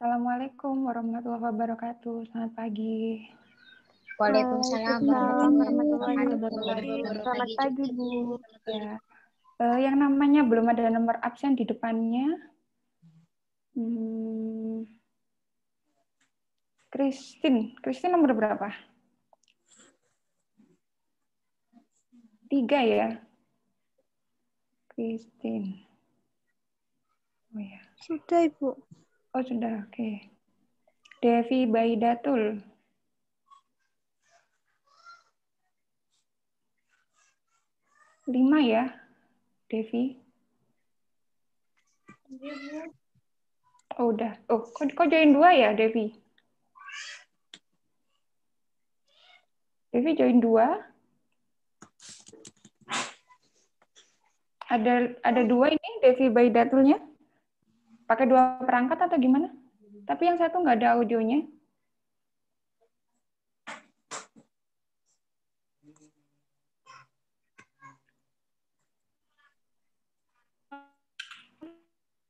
Assalamualaikum warahmatullahi wabarakatuh. Selamat pagi. Waalaikumsalam warahmatullahi warahmatullahi wabarakatuh. wabarakatuh. Selamat pagi, Bu. Ya. Yang namanya belum ada nomor absen di depannya. Christine nomor berapa? 3 ya. Christine. Oh ya. Sudah, Ibu. Oh sudah, oke. Devi Baidatul. Lima ya, Devi. Oh udah. Oh, kok join 2 ya, Devi? Devi join 2. Ada 2 ini Devi Baidatulnya. Pakai 2 perangkat atau gimana? Tapi yang satu nggak ada audionya.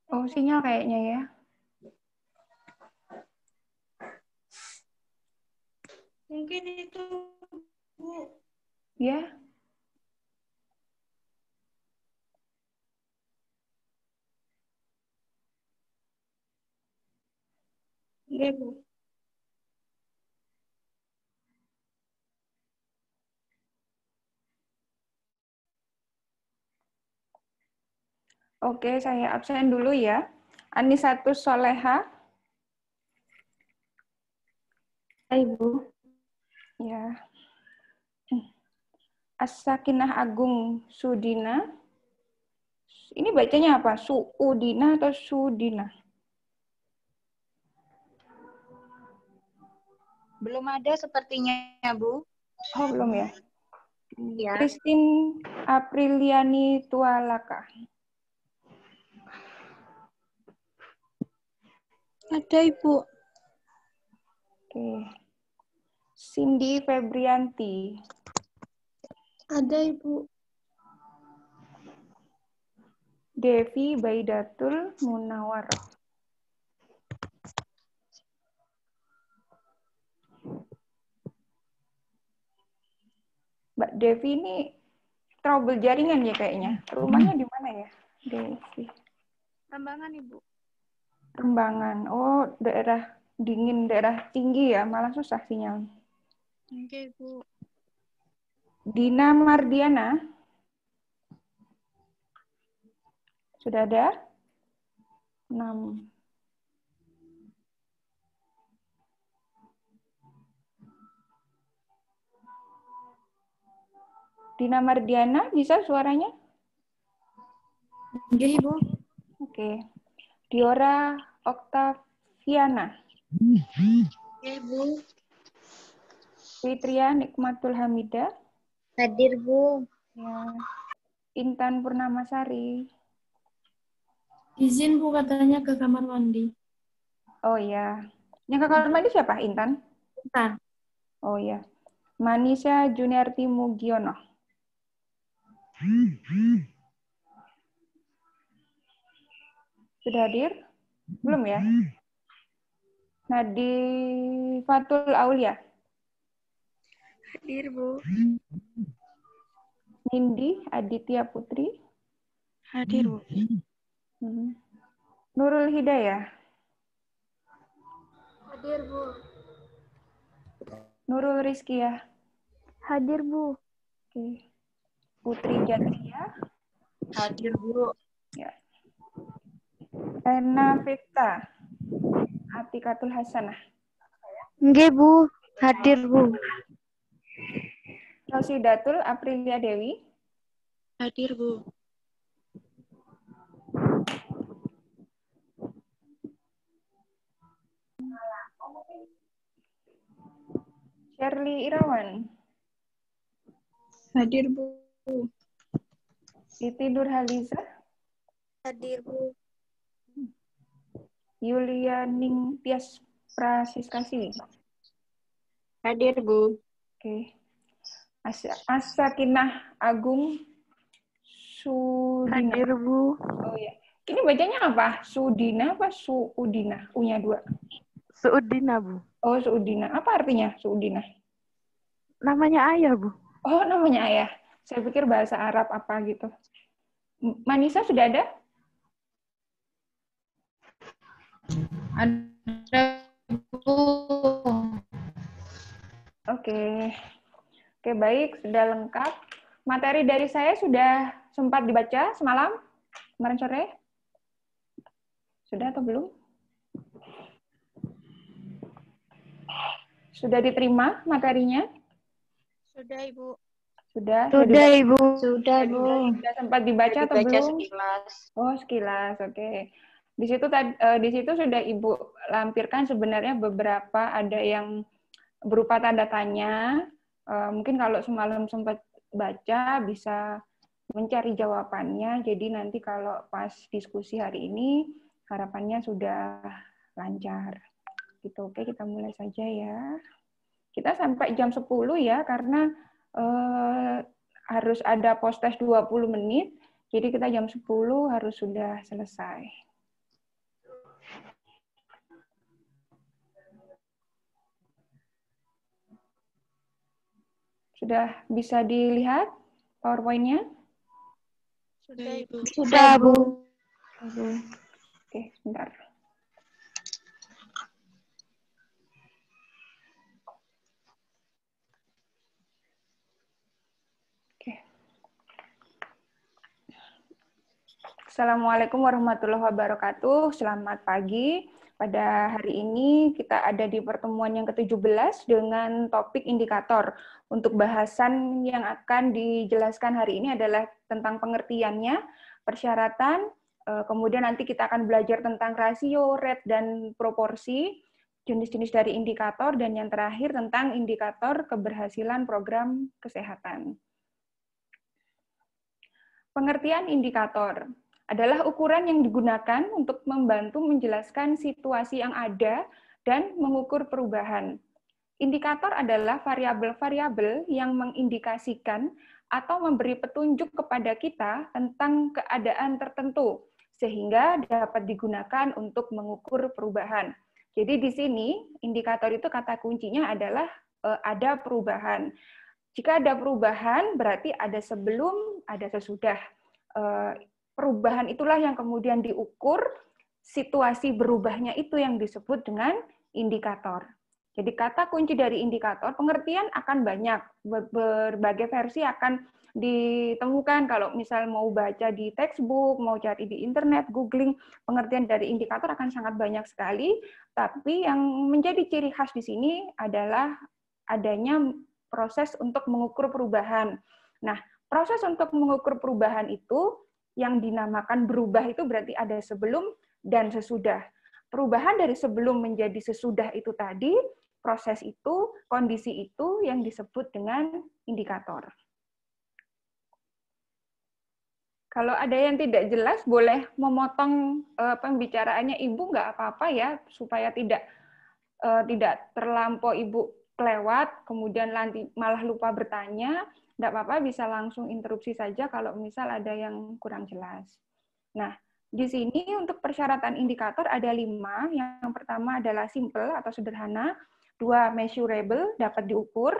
Oh, sinyal kayaknya ya. Mungkin itu, Bu. Ya. Iya, Bu. Oke, saya absen dulu ya. Anisatus Soleha. Ibu. Ya. As-Sakinah Agung Sudina. Ini bacanya apa? Suudina atau Sudina? Belum ada sepertinya, Bu. Oh, belum ya. Ya. Christine Apriliani Tualaka. Ada, Ibu. Oke. Cindy Febrianti. Ada, Ibu. Devi Baidatul Munawaroh. Mbak Devi ini trouble jaringan ya kayaknya. Rumahnya di mana ya, Devi? Tambangan, Ibu. Rembangan. Oh, daerah dingin, daerah tinggi ya, malah susah sinyal. Oke, Bu. Dina Mardiana. Sudah ada? 6. Dina Mardiana, bisa suaranya? Oke, Ibu. Oke. Diora Oktaviana. Oke, Bu. Fitria Nikmatul Hamida. Hadir, Bu. Ya. Intan Purnamasari. Izin, Bu, katanya ke kamar mandi. Oh ya. Yang ke kamar mandi siapa? Intan? Bentar. Oh ya. Manisha Juniarti Mugiono. Sudah hadir? Belum ya? Nadi Fatul Aulia. Hadir, Bu. Nindi Aditya Putri. Hadir, Bu. Nurul Hidayah. Hadir, Bu. Nurul Rizkiyah. Hadir, Bu. Oke. Putri Jatria. Hadir, Bu. Ya. Rena Vita. Atikatul Hasanah. Oke, Bu. Hadir, Bu. Rosidatul Aprilia Dewi. Hadir, Bu. Shirley Irawan. Hadir, Bu. Siti Nurhaliza. Hadir, Bu. Yulia Ningtyas Prasiskasi. Hadir, Bu. Oke. As-Sakinah Agung Sudina. Hadir, Bu. Oh ya. Ini bacanya apa? Suudina apa Suudina? U-nya 2. Suudina, Bu. Oh, Suudina. Apa artinya Suudina? Namanya ayah, Bu. Oh, namanya ayah. Saya pikir bahasa Arab apa gitu. Manisa sudah ada? Ada, Bu. Oke. Oke, baik. Sudah lengkap. Materi dari saya sudah sempat dibaca semalam? Kemarin sore? Sudah atau belum? Sudah diterima materinya? Sudah, Ibu. Sudah? Sudah, Ibu. Sudah, Bu. Sudah sempat dibaca atau Dibaca belum? sekilas. Oh, sekilas. Oke. Di situ sudah Ibu lampirkan sebenarnya beberapa, ada yang berupa tanda tanya. Mungkin kalau semalam sempat baca bisa mencari jawabannya. Jadi nanti kalau pas diskusi hari ini harapannya sudah lancar. Gitu. Oke, kita mulai saja ya. Kita sampai jam 10 ya, karena harus ada post-test 20 menit. Jadi kita jam 10 harus sudah selesai. Sudah bisa dilihat PowerPoint-nya? Sudah, Ibu. Sudah, Bu. Oke, sebentar. Oke. Assalamualaikum warahmatullahi wabarakatuh. Selamat pagi. Pada hari ini kita ada di pertemuan yang ke-17 dengan topik indikator. Untuk bahasan yang akan dijelaskan hari ini adalah tentang pengertiannya, persyaratan, kemudian nanti kita akan belajar tentang rasio, rate, dan proporsi, jenis-jenis dari indikator, dan yang terakhir tentang indikator keberhasilan program kesehatan. Pengertian indikator adalah ukuran yang digunakan untuk membantu menjelaskan situasi yang ada dan mengukur perubahan. Indikator adalah variabel-variabel yang mengindikasikan atau memberi petunjuk kepada kita tentang keadaan tertentu, sehingga dapat digunakan untuk mengukur perubahan. Jadi di sini, indikator itu kata kuncinya adalah ada perubahan. Jika ada perubahan, berarti ada sebelum, ada sesudah. Perubahan itulah yang kemudian diukur, situasi berubahnya itu yang disebut dengan indikator. Jadi kata kunci dari indikator, pengertian akan banyak, berbagai versi akan ditemukan. Kalau misal mau baca di textbook, mau cari di internet, googling, pengertian dari indikator akan sangat banyak sekali, tapi yang menjadi ciri khas di sini adalah adanya proses untuk mengukur perubahan. Nah, proses untuk mengukur perubahan itu yang dinamakan berubah itu berarti ada sebelum dan sesudah. Perubahan dari sebelum menjadi sesudah itu tadi, proses itu, kondisi itu yang disebut dengan indikator. Kalau ada yang tidak jelas, boleh memotong pembicaraannya Ibu, nggak apa-apa ya, supaya tidak terlampau Ibu kelewat, kemudian nanti malah lupa bertanya. Nggak apa-apa, bisa langsung interupsi saja kalau misal ada yang kurang jelas. Nah, di sini untuk persyaratan indikator ada 5. Yang pertama adalah simple atau sederhana. 2, measurable, dapat diukur.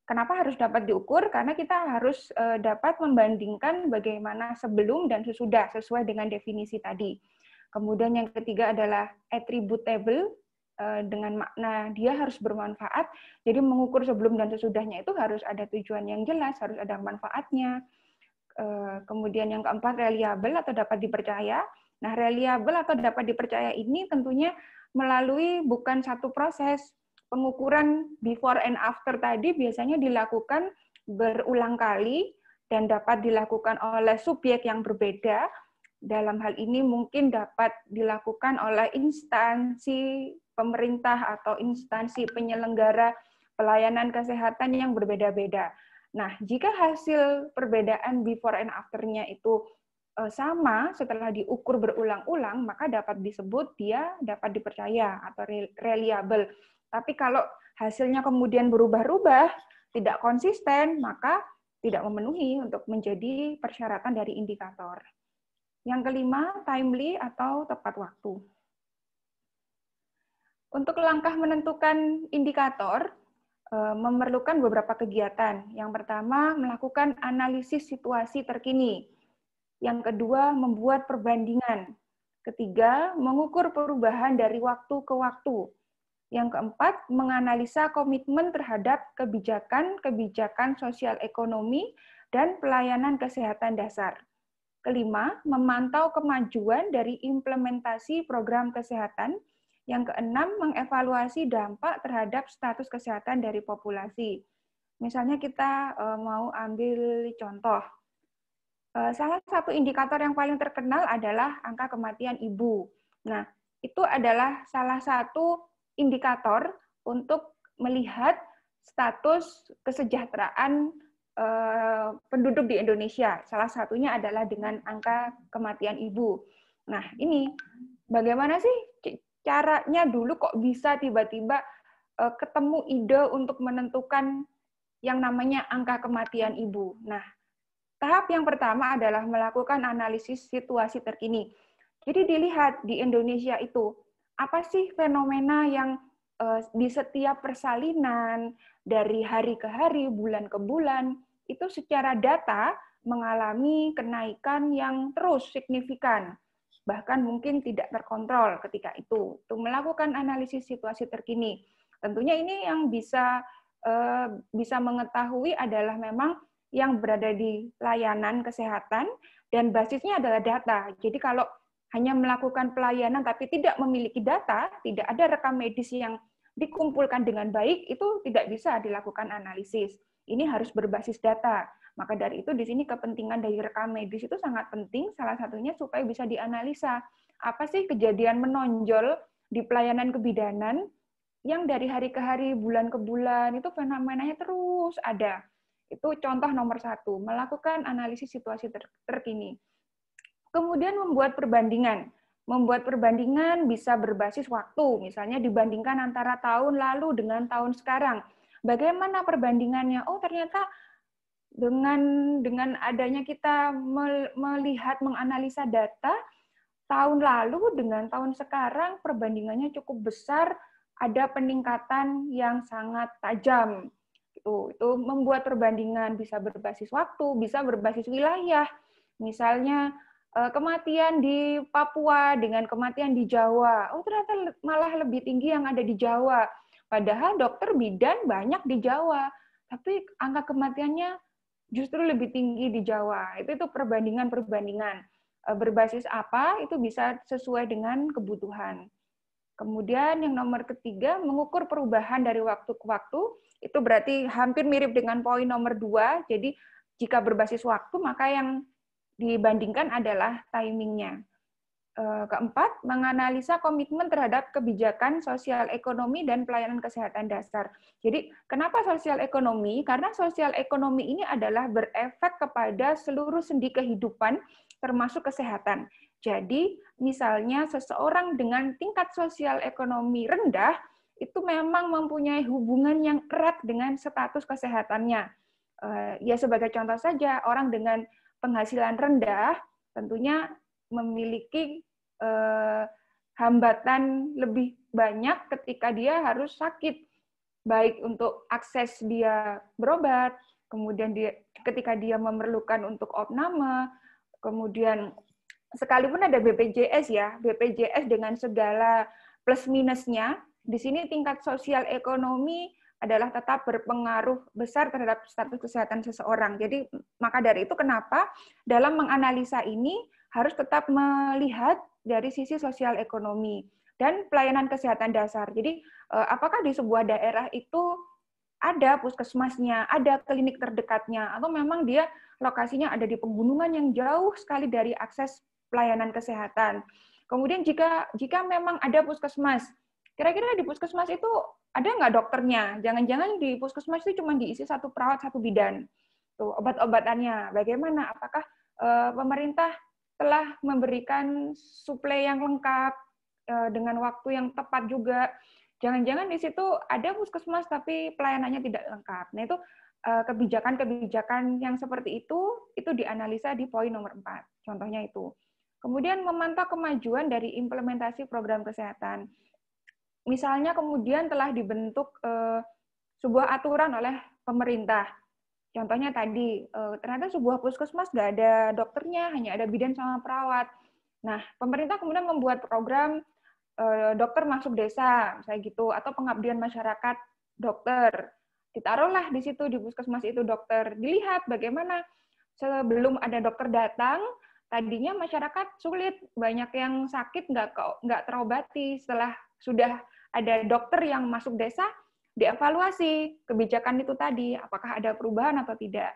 Kenapa harus dapat diukur? Karena kita harus dapat membandingkan bagaimana sebelum dan sesudah, sesuai dengan definisi tadi. Kemudian yang ketiga adalah attributable, dengan makna dia harus bermanfaat. Jadi mengukur sebelum dan sesudahnya itu harus ada tujuan yang jelas, harus ada manfaatnya. Kemudian yang keempat, reliable atau dapat dipercaya. Nah, reliable atau dapat dipercaya ini tentunya melalui bukan satu proses. Pengukuran before and after tadi biasanya dilakukan berulang kali dan dapat dilakukan oleh subjek yang berbeda. Dalam hal ini mungkin dapat dilakukan oleh instansi pemerintah atau instansi penyelenggara pelayanan kesehatan yang berbeda-beda. Nah, jika hasil perbedaan before and after-nya itu sama setelah diukur berulang-ulang, maka dapat disebut dia dapat dipercaya atau reliable. Tapi kalau hasilnya kemudian berubah-ubah, tidak konsisten, maka tidak memenuhi untuk menjadi persyaratan dari indikator. Yang kelima, timely atau tepat waktu. Untuk langkah menentukan indikator, memerlukan beberapa kegiatan. Yang pertama, melakukan analisis situasi terkini. Yang kedua, membuat perbandingan. Ketiga, mengukur perubahan dari waktu ke waktu. Yang keempat, menganalisa komitmen terhadap kebijakan sosial ekonomi dan pelayanan kesehatan dasar. Kelima, memantau kemajuan dari implementasi program kesehatan. Yang keenam, mengevaluasi dampak terhadap status kesehatan dari populasi. Misalnya kita mau ambil contoh, salah satu indikator yang paling terkenal adalah angka kematian ibu. Nah, itu adalah salah satu indikator untuk melihat status kesejahteraan penduduk di Indonesia. Salah satunya adalah dengan angka kematian ibu. Nah, ini bagaimana sih caranya dulu kok bisa tiba-tiba ketemu ide untuk menentukan yang namanya angka kematian ibu. Nah, tahap yang pertama adalah melakukan analisis situasi terkini. Jadi dilihat di Indonesia itu, apa sih fenomena yang di setiap persalinan, dari hari ke hari, bulan ke bulan, itu secara data mengalami kenaikan yang terus signifikan. Bahkan mungkin tidak terkontrol ketika itu. Untuk melakukan analisis situasi terkini. Tentunya ini yang bisa mengetahui adalah memang yang berada di layanan kesehatan dan basisnya adalah data. Jadi kalau hanya melakukan pelayanan tapi tidak memiliki data, tidak ada rekam medis yang dikumpulkan dengan baik, itu tidak bisa dilakukan analisis. Ini harus berbasis data. Maka dari itu di sini kepentingan dari rekam medis itu sangat penting, salah satunya supaya bisa dianalisa. Apa sih kejadian menonjol di pelayanan kebidanan yang dari hari ke hari, bulan ke bulan, itu fenomenanya terus ada. Itu contoh nomor satu, melakukan analisis situasi terkini. Kemudian membuat perbandingan. Membuat perbandingan bisa berbasis waktu, misalnya dibandingkan antara tahun lalu dengan tahun sekarang. Bagaimana perbandingannya? Oh, ternyata dengan adanya kita melihat, menganalisa data, tahun lalu dengan tahun sekarang perbandingannya cukup besar, ada peningkatan yang sangat tajam. Itu membuat perbandingan bisa berbasis waktu, bisa berbasis wilayah. Misalnya kematian di Papua dengan kematian di Jawa. Oh, ternyata malah lebih tinggi yang ada di Jawa. Padahal dokter bidan banyak di Jawa, tapi angka kematiannya justru lebih tinggi di Jawa. Itu perbandingan-perbandingan. Berbasis apa? Itu bisa sesuai dengan kebutuhan. Kemudian yang nomor ketiga, mengukur perubahan dari waktu ke waktu. Itu berarti hampir mirip dengan poin nomor 2. Jadi jika berbasis waktu, maka yang dibandingkan adalah timingnya. Keempat, menganalisa komitmen terhadap kebijakan sosial ekonomi dan pelayanan kesehatan dasar. Jadi, kenapa sosial ekonomi? Karena sosial ekonomi ini adalah berefek kepada seluruh sendi kehidupan, termasuk kesehatan. Jadi, misalnya seseorang dengan tingkat sosial ekonomi rendah, itu memang mempunyai hubungan yang erat dengan status kesehatannya. Ya, sebagai contoh saja, orang dengan penghasilan rendah tentunya memiliki hambatan lebih banyak ketika dia harus sakit, baik untuk akses dia berobat, kemudian ketika dia memerlukan untuk opname, kemudian sekalipun ada BPJS ya, BPJS dengan segala plus minusnya, di sini tingkat sosial ekonomi adalah tetap berpengaruh besar terhadap status kesehatan seseorang. Jadi maka dari itu kenapa dalam menganalisa ini harus tetap melihat dari sisi sosial ekonomi dan pelayanan kesehatan dasar. Jadi apakah di sebuah daerah itu ada puskesmasnya, ada klinik terdekatnya, atau memang dia lokasinya ada di pegunungan yang jauh sekali dari akses pelayanan kesehatan. Kemudian jika memang ada puskesmas, kira-kira di puskesmas itu ada nggak dokternya? Jangan-jangan di puskesmas itu cuma diisi satu perawat, satu bidan. Tuh, obat-obatannya bagaimana? Apakah pemerintah telah memberikan suplai yang lengkap dengan waktu yang tepat juga? Jangan-jangan di situ ada puskesmas tapi pelayanannya tidak lengkap. Nah, itu kebijakan-kebijakan yang seperti itu dianalisa di poin nomor 4. Contohnya itu. Kemudian memantau kemajuan dari implementasi program kesehatan. Misalnya kemudian telah dibentuk sebuah aturan oleh pemerintah. Contohnya tadi, ternyata sebuah puskesmas nggak ada dokternya, hanya ada bidan sama perawat. Nah, pemerintah kemudian membuat program dokter masuk desa, misalnya gitu, atau pengabdian masyarakat dokter. Ditaruhlah di situ, di puskesmas itu dokter. Dilihat bagaimana sebelum ada dokter datang, tadinya masyarakat sulit, banyak yang sakit nggak terobati. Setelah sudah ada dokter yang masuk desa, dievaluasi kebijakan itu tadi, apakah ada perubahan atau tidak.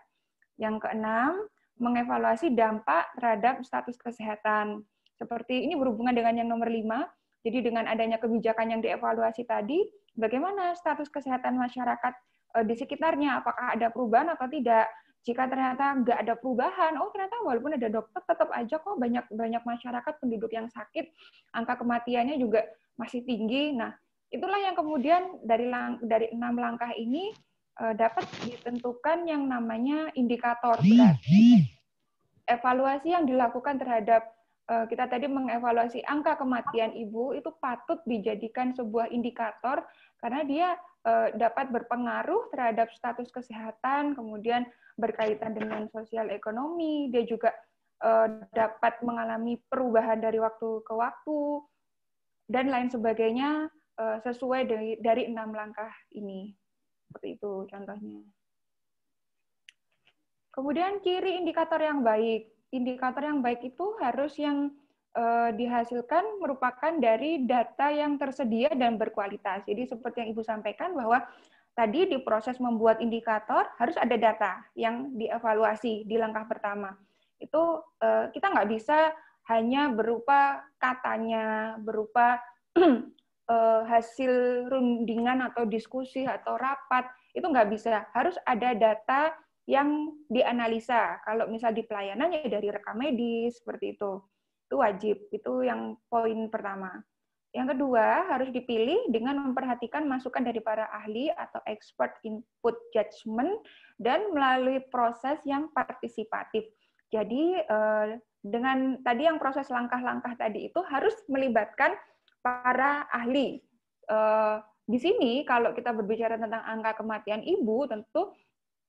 Yang keenam, mengevaluasi dampak terhadap status kesehatan. Seperti ini berhubungan dengan yang nomor 5, jadi dengan adanya kebijakan yang dievaluasi tadi, bagaimana status kesehatan masyarakat di sekitarnya, apakah ada perubahan atau tidak. Jika ternyata nggak ada perubahan, oh ternyata walaupun ada dokter, tetap aja kok banyak masyarakat penduduk yang sakit, angka kematiannya juga masih tinggi. Nah, itulah yang kemudian dari 6 langkah ini dapat ditentukan yang namanya indikator. Berarti evaluasi yang dilakukan terhadap kita tadi mengevaluasi angka kematian ibu itu patut dijadikan sebuah indikator karena dia dapat berpengaruh terhadap status kesehatan, kemudian berkaitan dengan sosial ekonomi, dia juga dapat mengalami perubahan dari waktu ke waktu, dan lain sebagainya sesuai dari 6 langkah ini. Seperti itu contohnya. Kemudian ciri indikator yang baik. Indikator yang baik itu harus yang dihasilkan merupakan dari data yang tersedia dan berkualitas. Jadi seperti yang Ibu sampaikan bahwa tadi di proses membuat indikator harus ada data yang dievaluasi di langkah pertama. Itu kita nggak bisa hanya berupa katanya, berupa hasil rundingan atau diskusi atau rapat, itu nggak bisa. Harus ada data yang dianalisa. Kalau misal di pelayanan ya dari rekam medis, seperti itu. Itu wajib, itu yang poin pertama. Yang kedua, harus dipilih dengan memperhatikan masukan dari para ahli atau expert input judgment dan melalui proses yang partisipatif. Jadi dengan tadi yang proses langkah-langkah tadi itu harus melibatkan para ahli. Di sini kalau kita berbicara tentang angka kematian ibu, tentu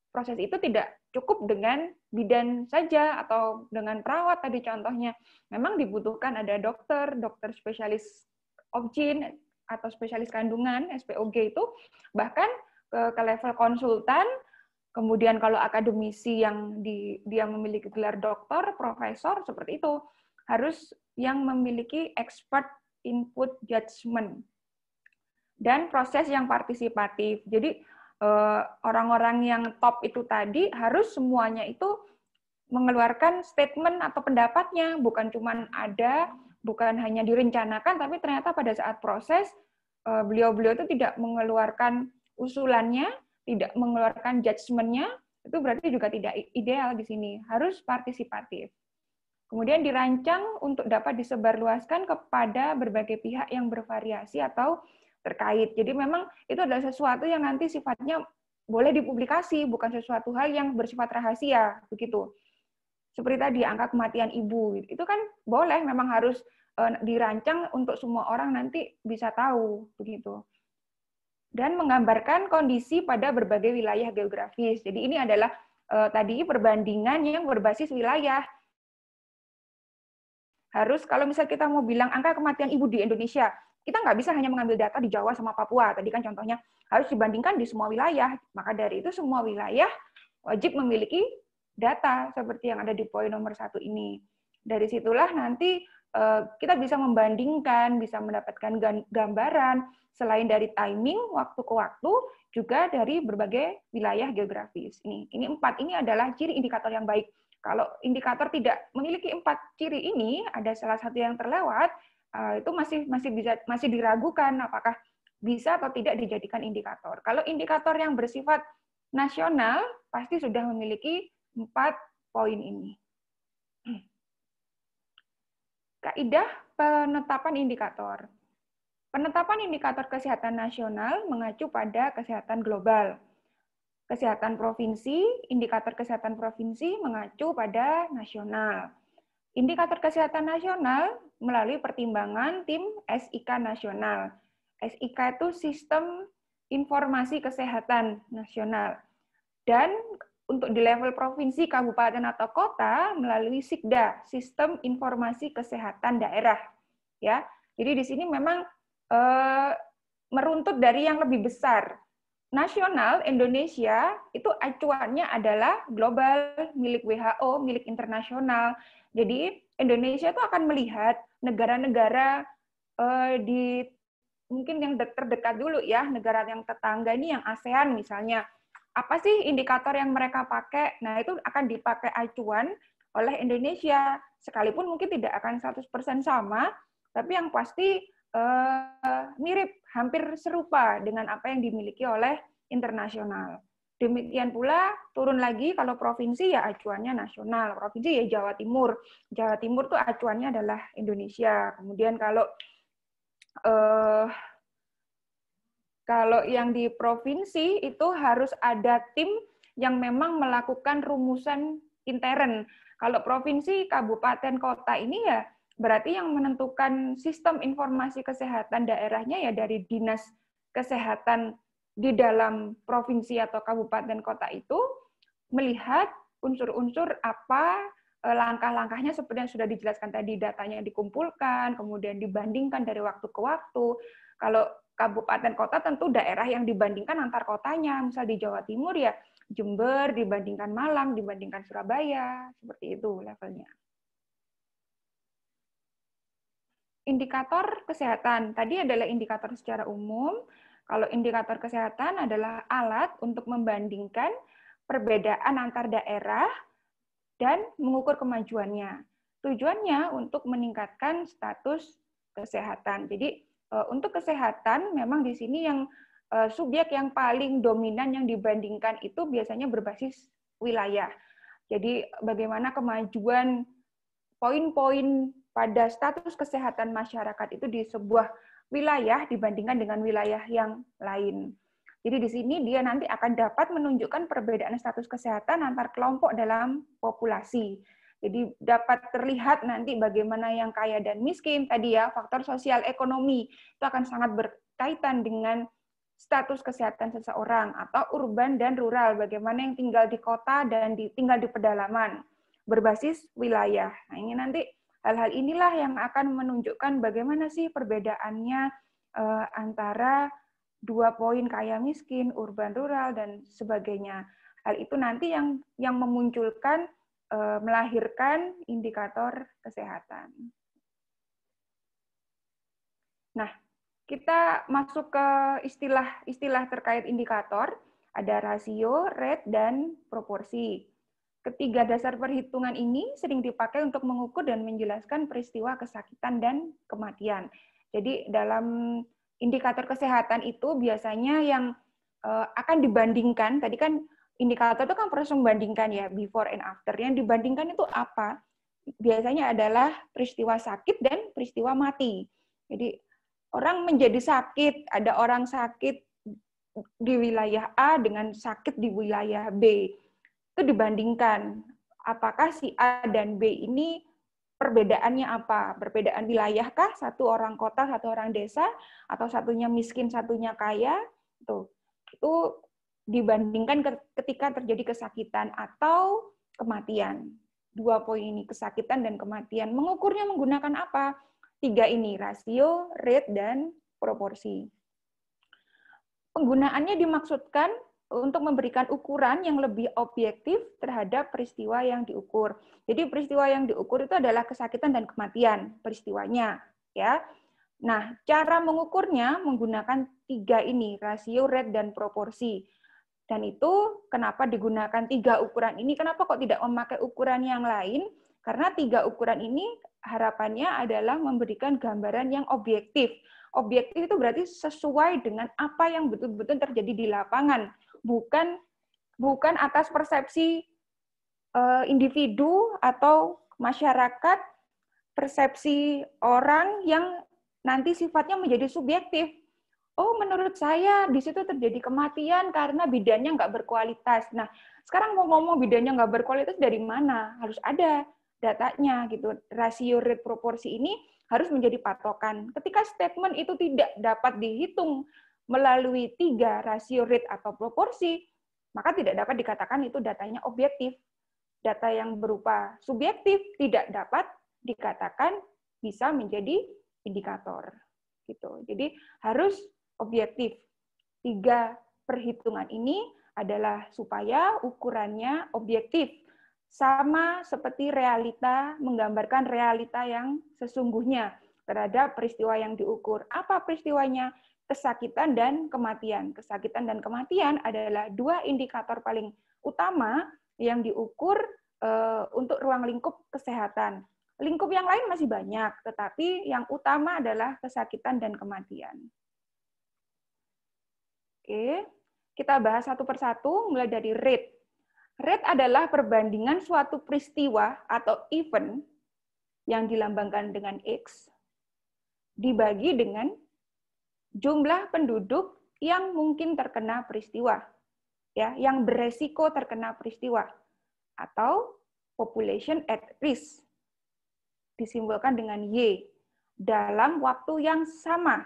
proses itu tidak cukup dengan bidan saja atau dengan perawat tadi contohnya. Memang dibutuhkan ada dokter spesialis obgyn atau spesialis kandungan, SPOG itu, bahkan ke level konsultan, kemudian kalau akademisi yang dia memiliki gelar doktor, profesor, seperti itu, harus yang memiliki expert input judgment. Dan proses yang partisipatif. Jadi orang-orang yang top itu tadi harus semuanya itu mengeluarkan statement atau pendapatnya, bukan cuma ada, bukan hanya direncanakan, tapi ternyata pada saat proses beliau-beliau itu tidak mengeluarkan usulannya, tidak mengeluarkan judgement-nya, itu berarti juga tidak ideal di sini, harus partisipatif. Kemudian dirancang untuk dapat disebarluaskan kepada berbagai pihak yang bervariasi atau terkait. Jadi memang itu adalah sesuatu yang nanti sifatnya boleh dipublikasi, bukan sesuatu hal yang bersifat rahasia, begitu. Seperti tadi, angka kematian ibu, itu kan boleh, memang harus dirancang untuk semua orang nanti bisa tahu, begitu. Dan menggambarkan kondisi pada berbagai wilayah geografis. Jadi ini adalah tadi perbandingan yang berbasis wilayah. Harus, kalau misalnya kita mau bilang angka kematian ibu di Indonesia, kita nggak bisa hanya mengambil data di Jawa sama Papua. Tadi kan contohnya harus dibandingkan di semua wilayah. Maka dari itu semua wilayah wajib memiliki data seperti yang ada di poin nomor 1 ini. Dari situlah nanti kita bisa membandingkan, bisa mendapatkan gambaran selain dari timing waktu ke waktu, juga dari berbagai wilayah geografis. Ini 4 ini adalah ciri indikator yang baik. Kalau indikator tidak memiliki 4 ciri ini, ada salah satu yang terlewat, itu masih diragukan apakah bisa atau tidak dijadikan indikator. Kalau indikator yang bersifat nasional pasti sudah memiliki 4 poin ini. Kaidah penetapan indikator. Penetapan indikator kesehatan nasional mengacu pada kesehatan global. Kesehatan provinsi, indikator kesehatan provinsi mengacu pada nasional. Indikator kesehatan nasional melalui pertimbangan tim SIK nasional. SIK itu Sistem Informasi Kesehatan Nasional. Dan untuk di level provinsi, kabupaten, atau kota melalui SIKDA, Sistem Informasi Kesehatan Daerah. Ya, jadi di sini memang meruntut dari yang lebih besar. Nasional Indonesia itu acuannya adalah global, milik WHO, milik internasional. Jadi Indonesia itu akan melihat negara-negara di mungkin yang terdekat dulu ya, negara yang tetangga ini yang ASEAN misalnya. Apa sih indikator yang mereka pakai? Nah, itu akan dipakai acuan oleh Indonesia. Sekalipun mungkin tidak akan 100% sama, tapi yang pasti mirip, hampir serupa dengan apa yang dimiliki oleh internasional. Demikian pula turun lagi kalau provinsi ya acuannya nasional, provinsi ya Jawa Timur. Jawa Timur tuh acuannya adalah Indonesia. Kemudian kalau yang di provinsi itu harus ada tim yang memang melakukan rumusan intern. Kalau provinsi, kabupaten, kota ini ya berarti yang menentukan sistem informasi kesehatan daerahnya ya dari dinas kesehatan di dalam provinsi atau kabupaten kota itu melihat unsur-unsur apa langkah-langkahnya seperti yang sudah dijelaskan tadi, datanya dikumpulkan, kemudian dibandingkan dari waktu ke waktu. Kalau kabupaten kota tentu daerah yang dibandingkan antar kotanya, misal di Jawa Timur ya Jember dibandingkan Malang, dibandingkan Surabaya, seperti itu levelnya. Indikator kesehatan, tadi adalah indikator secara umum. Kalau indikator kesehatan adalah alat untuk membandingkan perbedaan antar daerah dan mengukur kemajuannya. Tujuannya untuk meningkatkan status kesehatan. Jadi untuk kesehatan memang di sini yang subjek yang paling dominan yang dibandingkan itu biasanya berbasis wilayah. Jadi bagaimana kemajuan poin-poin pada status kesehatan masyarakat itu di sebuah wilayah dibandingkan dengan wilayah yang lain. Jadi di sini dia nanti akan dapat menunjukkan perbedaan status kesehatan antar kelompok dalam populasi. Jadi dapat terlihat nanti bagaimana yang kaya dan miskin, tadi ya, faktor sosial ekonomi, itu akan sangat berkaitan dengan status kesehatan seseorang, atau urban dan rural, bagaimana yang tinggal di kota dan tinggal di pedalaman, berbasis wilayah. Nah ini nanti hal-hal inilah yang akan menunjukkan bagaimana sih perbedaannya antara dua poin kaya miskin, urban rural, dan sebagainya. Hal itu nanti yang memunculkan, melahirkan indikator kesehatan. Nah, kita masuk ke istilah terkait indikator. Ada rasio, rate, dan proporsi. Ketiga dasar perhitungan ini sering dipakai untuk mengukur dan menjelaskan peristiwa kesakitan dan kematian. Jadi dalam indikator kesehatan itu biasanya yang akan dibandingkan, tadi kan indikator itu kan proses membandingkan ya, before and after. Yang dibandingkan itu apa? Biasanya adalah peristiwa sakit dan peristiwa mati. Jadi orang menjadi sakit, ada orang sakit di wilayah A dengan sakit di wilayah B. Itu dibandingkan apakah si A dan B ini perbedaannya apa? Perbedaan wilayah kah? Satu orang kota, satu orang desa, atau satunya miskin, satunya kaya? Itu dibandingkan ketika terjadi kesakitan atau kematian. Dua poin ini, kesakitan dan kematian. Mengukurnya menggunakan apa? Tiga ini, rasio, rate, dan proporsi. Penggunaannya dimaksudkan untuk memberikan ukuran yang lebih objektif terhadap peristiwa yang diukur. Jadi peristiwa yang diukur itu adalah kesakitan dan kematian peristiwanya, ya. Nah, cara mengukurnya menggunakan tiga ini, rasio, rate, dan proporsi. Dan itu kenapa digunakan tiga ukuran ini? Kenapa kok tidak memakai ukuran yang lain? Karena tiga ukuran ini harapannya adalah memberikan gambaran yang objektif. Objektif itu berarti sesuai dengan apa yang betul-betul terjadi di lapangan. Bukan atas persepsi individu atau masyarakat, persepsi orang yang nanti sifatnya menjadi subjektif. Oh, menurut saya di situ terjadi kematian karena bidannya nggak berkualitas. Nah, sekarang mau ngomong bidannya nggak berkualitas dari mana? Harus ada datanya gitu. Rasio rate proporsi ini harus menjadi patokan. Ketika statement itu tidak dapat dihitung melalui 3 rasio rate atau proporsi, maka tidak dapat dikatakan itu datanya objektif. Data yang berupa subjektif tidak dapat dikatakan bisa menjadi indikator. Gitu. Jadi harus objektif. 3 perhitungan ini adalah supaya ukurannya objektif, sama seperti realita, menggambarkan realita yang sesungguhnya terhadap peristiwa yang diukur. Apa peristiwanya? Kesakitan dan kematian. Kesakitan dan kematian adalah 2 indikator paling utama yang diukur untuk ruang lingkup kesehatan. Lingkup yang lain masih banyak, tetapi yang utama adalah kesakitan dan kematian. Oke, kita bahas satu persatu, mulai dari rate. Rate adalah perbandingan suatu peristiwa atau event yang dilambangkan dengan X dibagi dengan jumlah penduduk yang mungkin terkena peristiwa, ya, yang beresiko terkena peristiwa, atau population at risk, disimbolkan dengan Y, dalam waktu yang sama,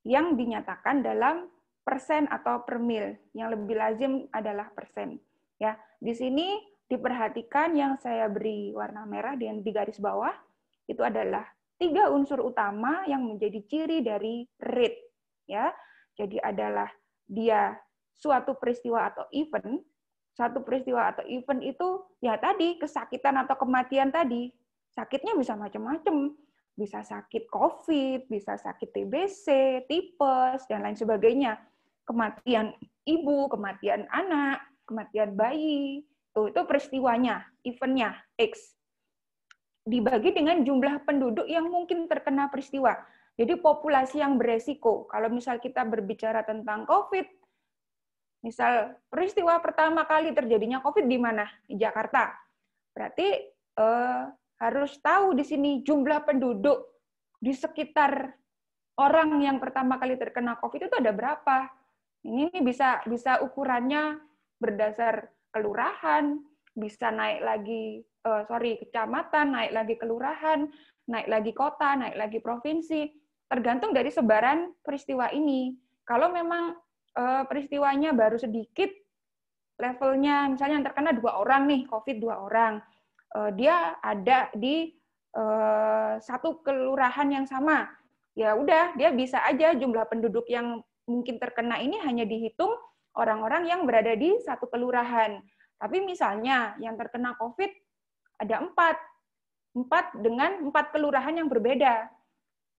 yang dinyatakan dalam persen atau per mil, yang lebih lazim adalah persen. Ya, di sini diperhatikan yang saya beri warna merah di garis bawah, itu adalah 3 unsur utama yang menjadi ciri dari rate. Ya, jadi adalah dia suatu peristiwa atau event. Satu peristiwa atau event itu ya tadi kesakitan atau kematian tadi. Sakitnya bisa macam-macam. Bisa sakit COVID, bisa sakit TBC, tipes, dan lain sebagainya. Kematian ibu, kematian anak, kematian bayi, itu peristiwanya, eventnya, X. Dibagi dengan jumlah penduduk yang mungkin terkena peristiwa. Jadi populasi yang beresiko. Kalau misal kita berbicara tentang COVID, misal peristiwa pertama kali terjadinya COVID di mana? Di Jakarta. Berarti harus tahu di sini jumlah penduduk di sekitar orang yang pertama kali terkena COVID itu ada berapa. Ini bisa ukurannya berdasar kelurahan, bisa naik lagi, kecamatan, naik lagi kelurahan, naik lagi kota, naik lagi provinsi, tergantung dari sebaran peristiwa ini. Kalau memang peristiwanya baru sedikit, levelnya misalnya yang terkena 2 orang nih, COVID 2 orang, dia ada di satu kelurahan yang sama, ya udah dia bisa aja jumlah penduduk yang mungkin terkena ini hanya dihitung orang-orang yang berada di satu kelurahan. Tapi misalnya yang terkena COVID ada 4 dengan 4 kelurahan yang berbeda,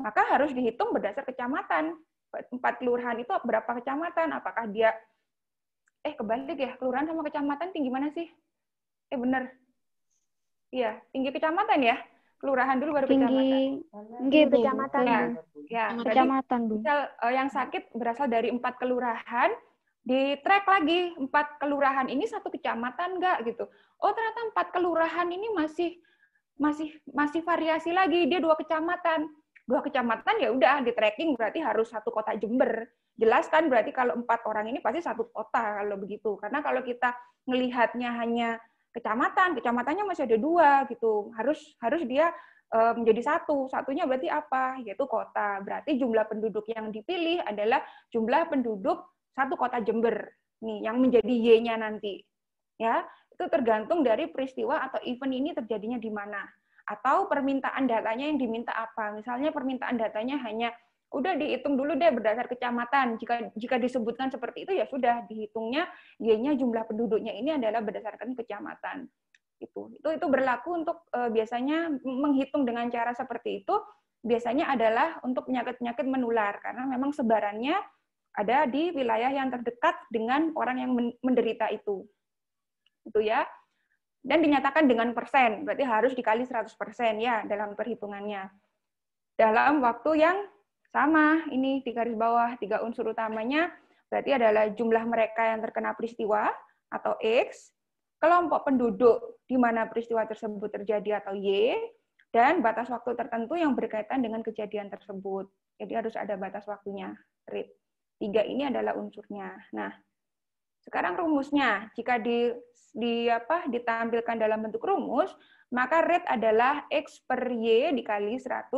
maka harus dihitung berdasar kecamatan. 4 kelurahan itu berapa kecamatan? Apakah dia kebalik ya, kelurahan sama kecamatan tinggi mana sih? Bener. Iya, tinggi kecamatan ya. Kelurahan dulu baru kecamatan. Tinggi kecamatan. Ya, kecamatan, Bu. Misal yang sakit berasal dari 4 kelurahan, di track lagi 4 kelurahan ini satu kecamatan enggak gitu. Oh, ternyata 4 kelurahan ini masih variasi lagi, dia 2 kecamatan. 2 kecamatan ya udah di tracking berarti harus satu kota Jember. Jelas kan berarti kalau 4 orang ini pasti satu kota kalau begitu. Karena kalau kita melihatnya hanya kecamatan, kecamatannya masih ada 2 gitu. Harus dia menjadi satunya berarti apa? Yaitu kota. Berarti jumlah penduduk yang dipilih adalah jumlah penduduk satu kota Jember. Nih, yang menjadi Y-nya nanti. Ya, itu tergantung dari peristiwa atau event ini terjadinya di mana. Atau permintaan datanya yang diminta apa. Misalnya permintaan datanya hanya udah dihitung dulu deh berdasar kecamatan. Jika disebutkan seperti itu ya sudah dihitungnya Y-nya jumlah penduduknya ini adalah berdasarkan kecamatan. Itu berlaku untuk biasanya menghitung dengan cara seperti itu biasanya adalah untuk penyakit-penyakit menular karena memang sebarannya ada di wilayah yang terdekat dengan orang yang menderita itu. Itu ya. Dan dinyatakan dengan persen, berarti harus dikali 100% ya dalam perhitungannya. Dalam waktu yang sama, ini di garis bawah 3 unsur utamanya, berarti adalah jumlah mereka yang terkena peristiwa atau X, kelompok penduduk di mana peristiwa tersebut terjadi atau Y, dan batas waktu tertentu yang berkaitan dengan kejadian tersebut. Jadi harus ada batas waktunya, rate. 3 ini adalah unsurnya. Nah, Sekarang rumusnya, jika ditampilkan dalam bentuk rumus, maka rate adalah X per Y dikali 100%.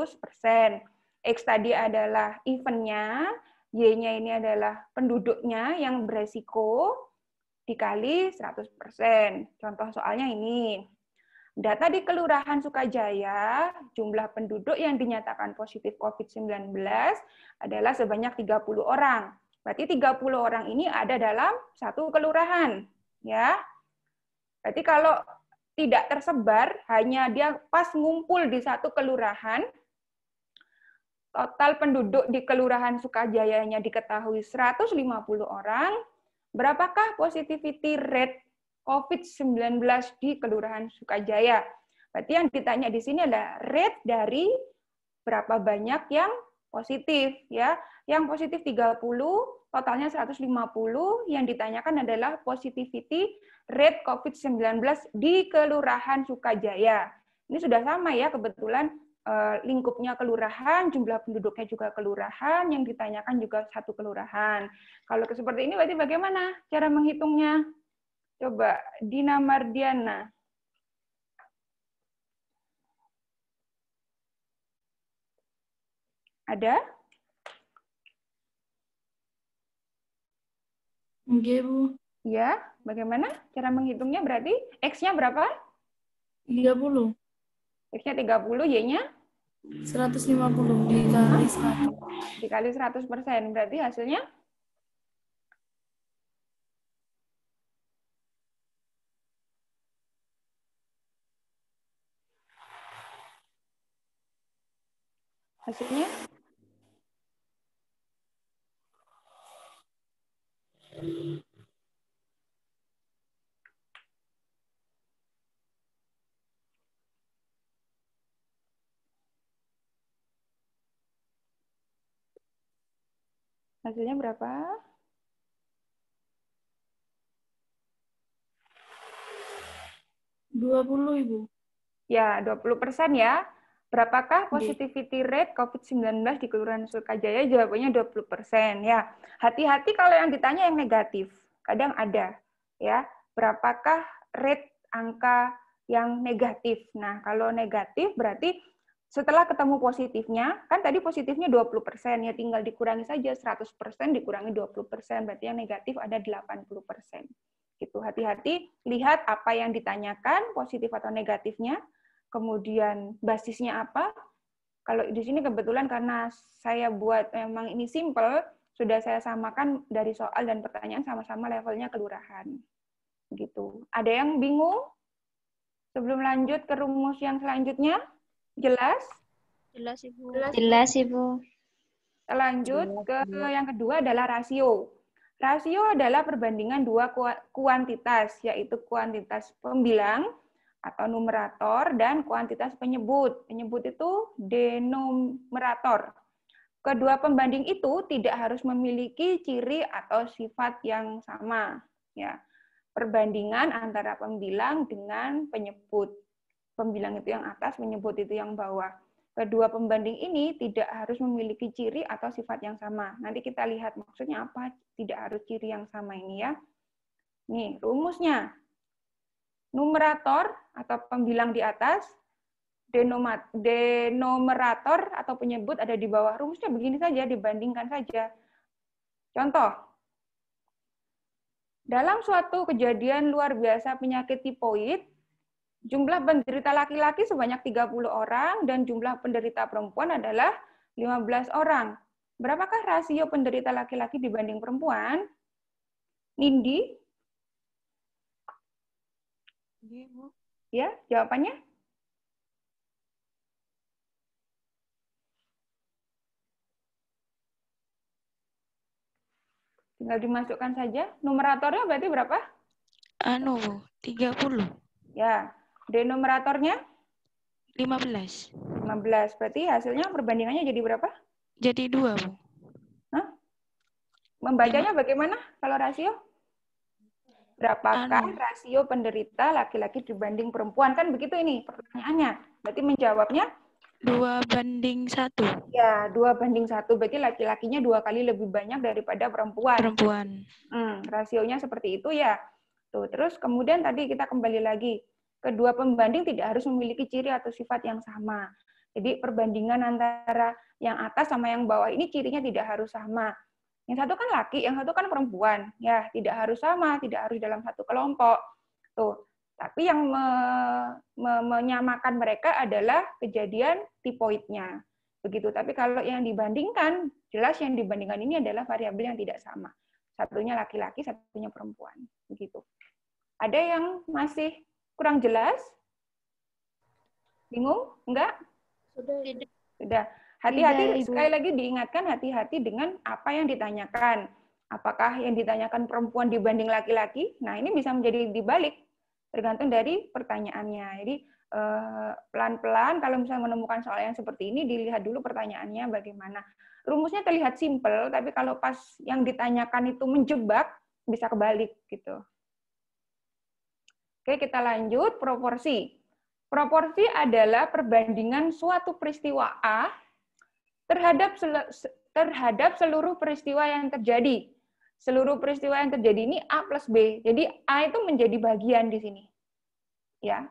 X tadi adalah eventnya, Y-nya ini adalah penduduknya yang beresiko, dikali 100%. Contoh soalnya ini. Data di Kelurahan Sukajaya, jumlah penduduk yang dinyatakan positif COVID-19 adalah sebanyak 30 orang. Berarti 30 orang ini ada dalam satu kelurahan. Ya. Berarti kalau tidak tersebar, hanya dia pas ngumpul di satu kelurahan, total penduduk di Kelurahan Sukajayanya diketahui 150 orang, berapakah positivity rate COVID-19 di Kelurahan Sukajaya? Berarti yang ditanya di sini adalah rate dari berapa banyak yang positif, ya. Yang positif 30, totalnya 150, yang ditanyakan adalah positivity rate COVID-19 di Kelurahan Sukajaya. Ini sudah sama ya, kebetulan lingkupnya kelurahan, jumlah penduduknya juga kelurahan, yang ditanyakan juga satu kelurahan. Kalau seperti ini berarti bagaimana cara menghitungnya? Coba, Dina Mardiana. Ada? Oke, Bu. Ya, bagaimana cara menghitungnya? Berarti X-nya berapa? 30. X-nya 30, Y-nya? 150 dikali 100. Dikali 100%. Berarti hasilnya? Hasilnya? Hasilnya berapa? Ibu. Ya, 20% ya. Berapakah positivity rate COVID-19 di Kelurahan Sukajaya? Jawabannya 20% ya. Hati-hati kalau yang ditanya yang negatif. Kadang ada ya. Berapakah rate angka yang negatif? Nah, kalau negatif berarti setelah ketemu positifnya, kan tadi positifnya 20%, ya tinggal dikurangi saja 100% dikurangi 20%, berarti yang negatif ada 80%. Gitu. Hati-hati, lihat apa yang ditanyakan, positif atau negatifnya, kemudian basisnya apa. Kalau di sini kebetulan karena saya buat memang ini simple, sudah saya samakan dari soal dan pertanyaan sama-sama levelnya kelurahan. Gitu. Ada yang bingung? Sebelum lanjut ke rumus yang selanjutnya? Jelas? Jelas, Ibu. Jelas, Ibu. Kita lanjut ke yang kedua adalah rasio. Rasio adalah perbandingan dua kuantitas, yaitu kuantitas pembilang atau numerator dan kuantitas penyebut. Penyebut itu denumerator. Kedua pembanding itu tidak harus memiliki ciri atau sifat yang sama. Ya. Perbandingan antara pembilang dengan penyebut. Pembilang itu yang atas, penyebut itu yang bawah. Kedua pembanding ini tidak harus memiliki ciri atau sifat yang sama. Nanti kita lihat maksudnya apa tidak harus ciri yang sama ini ya. Nih, rumusnya. Numerator atau pembilang di atas, denumerator atau penyebut ada di bawah. Rumusnya begini saja, dibandingkan saja. Contoh. Dalam suatu kejadian luar biasa penyakit tipoid, jumlah penderita laki-laki sebanyak 30 orang dan jumlah penderita perempuan adalah 15 orang. Berapakah rasio penderita laki-laki dibanding perempuan? Nindi? Ya, jawabannya? Tinggal dimasukkan saja. Numeratornya berarti berapa? 30. Ya. Denumeratornya? 15. 15. Berarti hasilnya perbandingannya jadi berapa? Jadi 2, Bu. Hah? Membacanya bagaimana kalau rasio? Berapakah rasio penderita laki-laki dibanding perempuan? Kan begitu ini pertanyaannya. Berarti menjawabnya? 2:1. Ya, 2:1. Berarti laki-lakinya 2 kali lebih banyak daripada perempuan. Perempuan. Rasionya seperti itu ya. Tuh, terus kemudian tadi kita kembali lagi. Kedua pembanding tidak harus memiliki ciri atau sifat yang sama. Jadi perbandingan antara yang atas sama yang bawah ini cirinya tidak harus sama. Yang satu kan laki, yang satu kan perempuan. Ya, tidak harus sama, tidak harus dalam satu kelompok. Tuh. Tapi yang menyamakan mereka adalah kejadian tipoidnya. Begitu. Tapi kalau yang dibandingkan, jelas yang dibandingkan ini adalah variabel yang tidak sama. Satunya laki-laki, satunya perempuan. Begitu. Ada yang masih kurang jelas? Bingung? Enggak? Sudah. Hati-hati, sekali lagi diingatkan, hati-hati dengan apa yang ditanyakan. Apakah yang ditanyakan perempuan dibanding laki-laki? Nah, ini bisa menjadi dibalik, tergantung dari pertanyaannya. Jadi, pelan-pelan kalau misalnya menemukan soal yang seperti ini, dilihat dulu pertanyaannya bagaimana. Rumusnya terlihat simpel, tapi kalau pas yang ditanyakan itu menjebak, bisa kebalik gitu. Oke, kita lanjut. Proporsi. Proporsi adalah perbandingan suatu peristiwa A terhadap seluruh peristiwa yang terjadi. Seluruh peristiwa yang terjadi ini A plus B. Jadi A itu menjadi bagian di sini. Ya.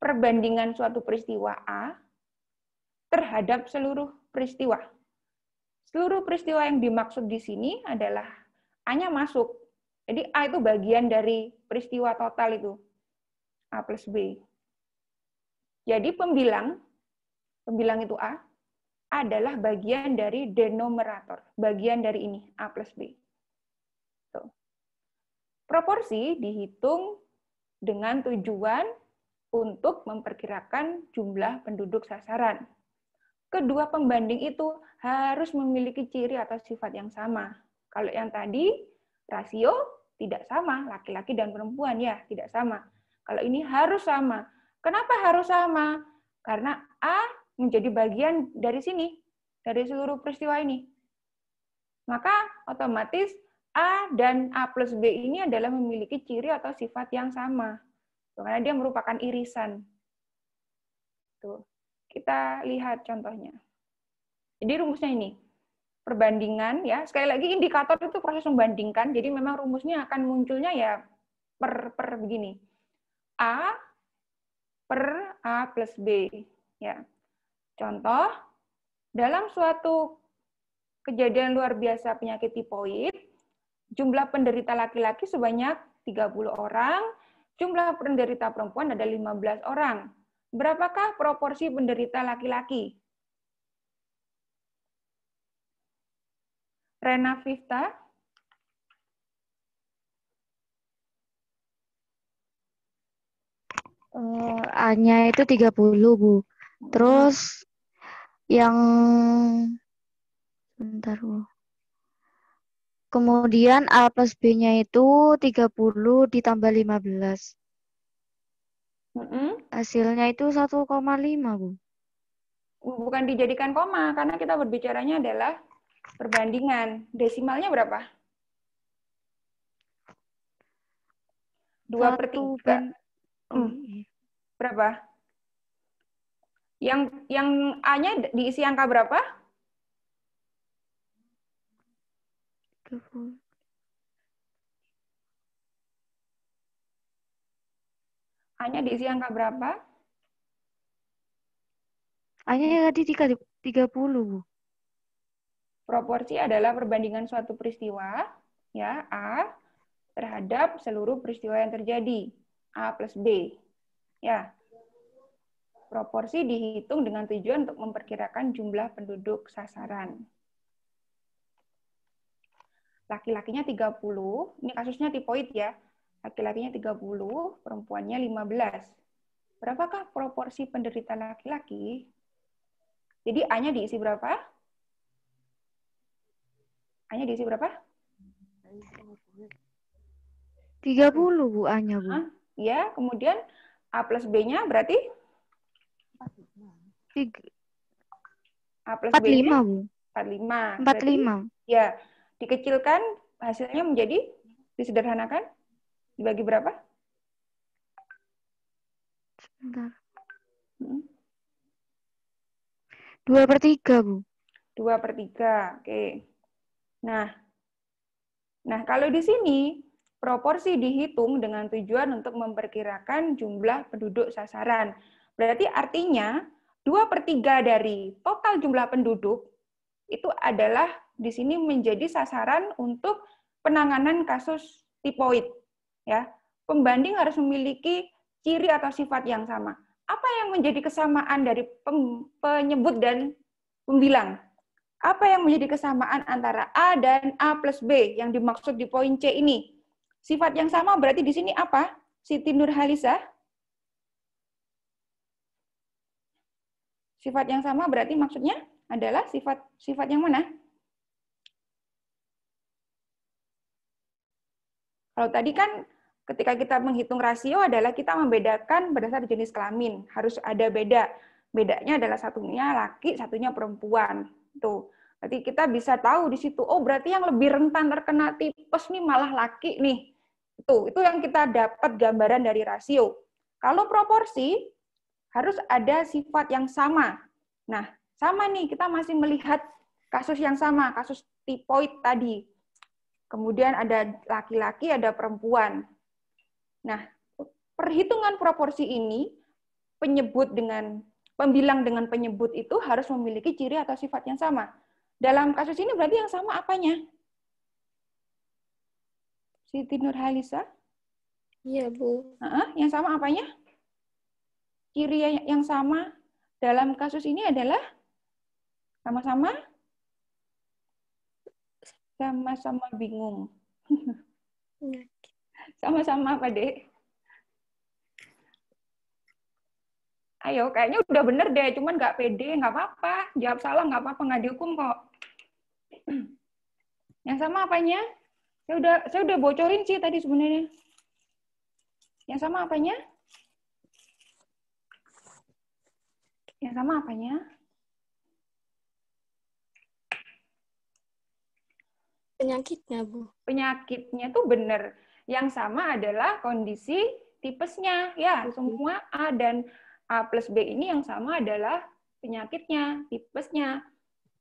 Perbandingan suatu peristiwa A terhadap seluruh peristiwa. Seluruh peristiwa yang dimaksud di sini adalah A-nya masuk. Jadi A itu bagian dari peristiwa total itu. A plus B. Jadi pembilang itu A, adalah bagian dari denominator. Bagian dari ini, A plus B. Tuh. Proporsi dihitung dengan tujuan untuk memperkirakan jumlah penduduk sasaran. Kedua pembanding itu harus memiliki ciri atau sifat yang sama. Kalau yang tadi, rasio tidak sama, laki-laki dan perempuan ya, tidak sama. Kalau ini harus sama. Kenapa harus sama? Karena A menjadi bagian dari sini, dari seluruh peristiwa ini. Maka otomatis A dan A plus B ini adalah memiliki ciri atau sifat yang sama. Karena dia merupakan irisan. Tuh. Kita lihat contohnya. Jadi rumusnya ini. Perbandingan, ya. Sekali lagi indikator itu proses membandingkan, jadi memang rumusnya akan munculnya ya per begini. A per A plus B. Ya. Contoh, dalam suatu kejadian luar biasa penyakit tipoid, jumlah penderita laki-laki sebanyak 30 orang, jumlah penderita perempuan ada 15 orang. Berapakah proporsi penderita laki-laki? Rena Vifta? A-nya itu 30, Bu. Terus yang bentar, Bu. Kemudian A plus B-nya itu 30 ditambah 15. Hasilnya itu 1,5, Bu. Bukan dijadikan koma, karena kita berbicaranya adalah perbandingan. Desimalnya berapa? 2/3. Berapa? Yang A-nya diisi angka berapa? 30. A-nya diisi angka berapa? A-nya tadi 30, Bu. Proporsi adalah perbandingan suatu peristiwa, ya, A terhadap seluruh peristiwa yang terjadi, A plus B. Ya. Proporsi dihitung dengan tujuan untuk memperkirakan jumlah penduduk sasaran. Laki-lakinya 30, ini kasusnya tipoid ya. Laki-lakinya 30, perempuannya 15. Berapakah proporsi penderita laki-laki? Jadi A-nya diisi berapa? A-nya diisi berapa? 30, Bu, A-nya, Bu. Ya, kemudian A plus B-nya berarti? A plus 45, B-nya? Bu. 45. 45. Berarti, ya, dikecilkan hasilnya menjadi, disederhanakan, dibagi berapa? Sebentar. 2/3, Bu. 2/3. Oke. Nah, kalau di sini proporsi dihitung dengan tujuan untuk memperkirakan jumlah penduduk sasaran. Berarti artinya 2/3 dari total jumlah penduduk itu adalah di sini menjadi sasaran untuk penanganan kasus tipoid. Ya, pembanding harus memiliki ciri atau sifat yang sama. Apa yang menjadi kesamaan dari penyebut dan pembilang? Apa yang menjadi kesamaan antara A dan A plus B yang dimaksud di poin C ini? Sifat yang sama berarti di sini apa? Siti Nurhalisa? Sifat yang sama berarti maksudnya adalah sifat yang mana? Kalau tadi kan ketika kita menghitung rasio adalah kita membedakan berdasar jenis kelamin. Harus ada beda. Bedanya adalah satunya laki, satunya perempuan. Tuh. Berarti kita bisa tahu di situ, oh berarti yang lebih rentan terkena tipes nih malah laki nih. Itu yang kita dapat gambaran dari rasio. Kalau proporsi, harus ada sifat yang sama. Nah, sama nih, kita masih melihat kasus yang sama, kasus tipoid tadi. Kemudian ada laki-laki, ada perempuan. Nah, perhitungan proporsi ini, pembilang dengan penyebut itu harus memiliki ciri atau sifat yang sama. Dalam kasus ini berarti yang sama apanya? Siti Nurhalisa? Iya, Bu. Yang sama apanya? Ciri yang sama dalam kasus ini adalah sama-sama bingung. Sama-sama apa, Dek? Ayo, kayaknya udah bener deh, cuman nggak pede, nggak apa-apa. Jawab salah nggak apa-apa, nggak dihukum kok. Yang sama apanya? Saya udah bocorin sih tadi sebenarnya. Yang sama apanya? Yang sama apanya? Penyakitnya, Bu. Penyakitnya tuh bener. Yang sama adalah kondisi tipesnya. Ya, semua A dan A plus B ini yang sama adalah penyakitnya, tipesnya.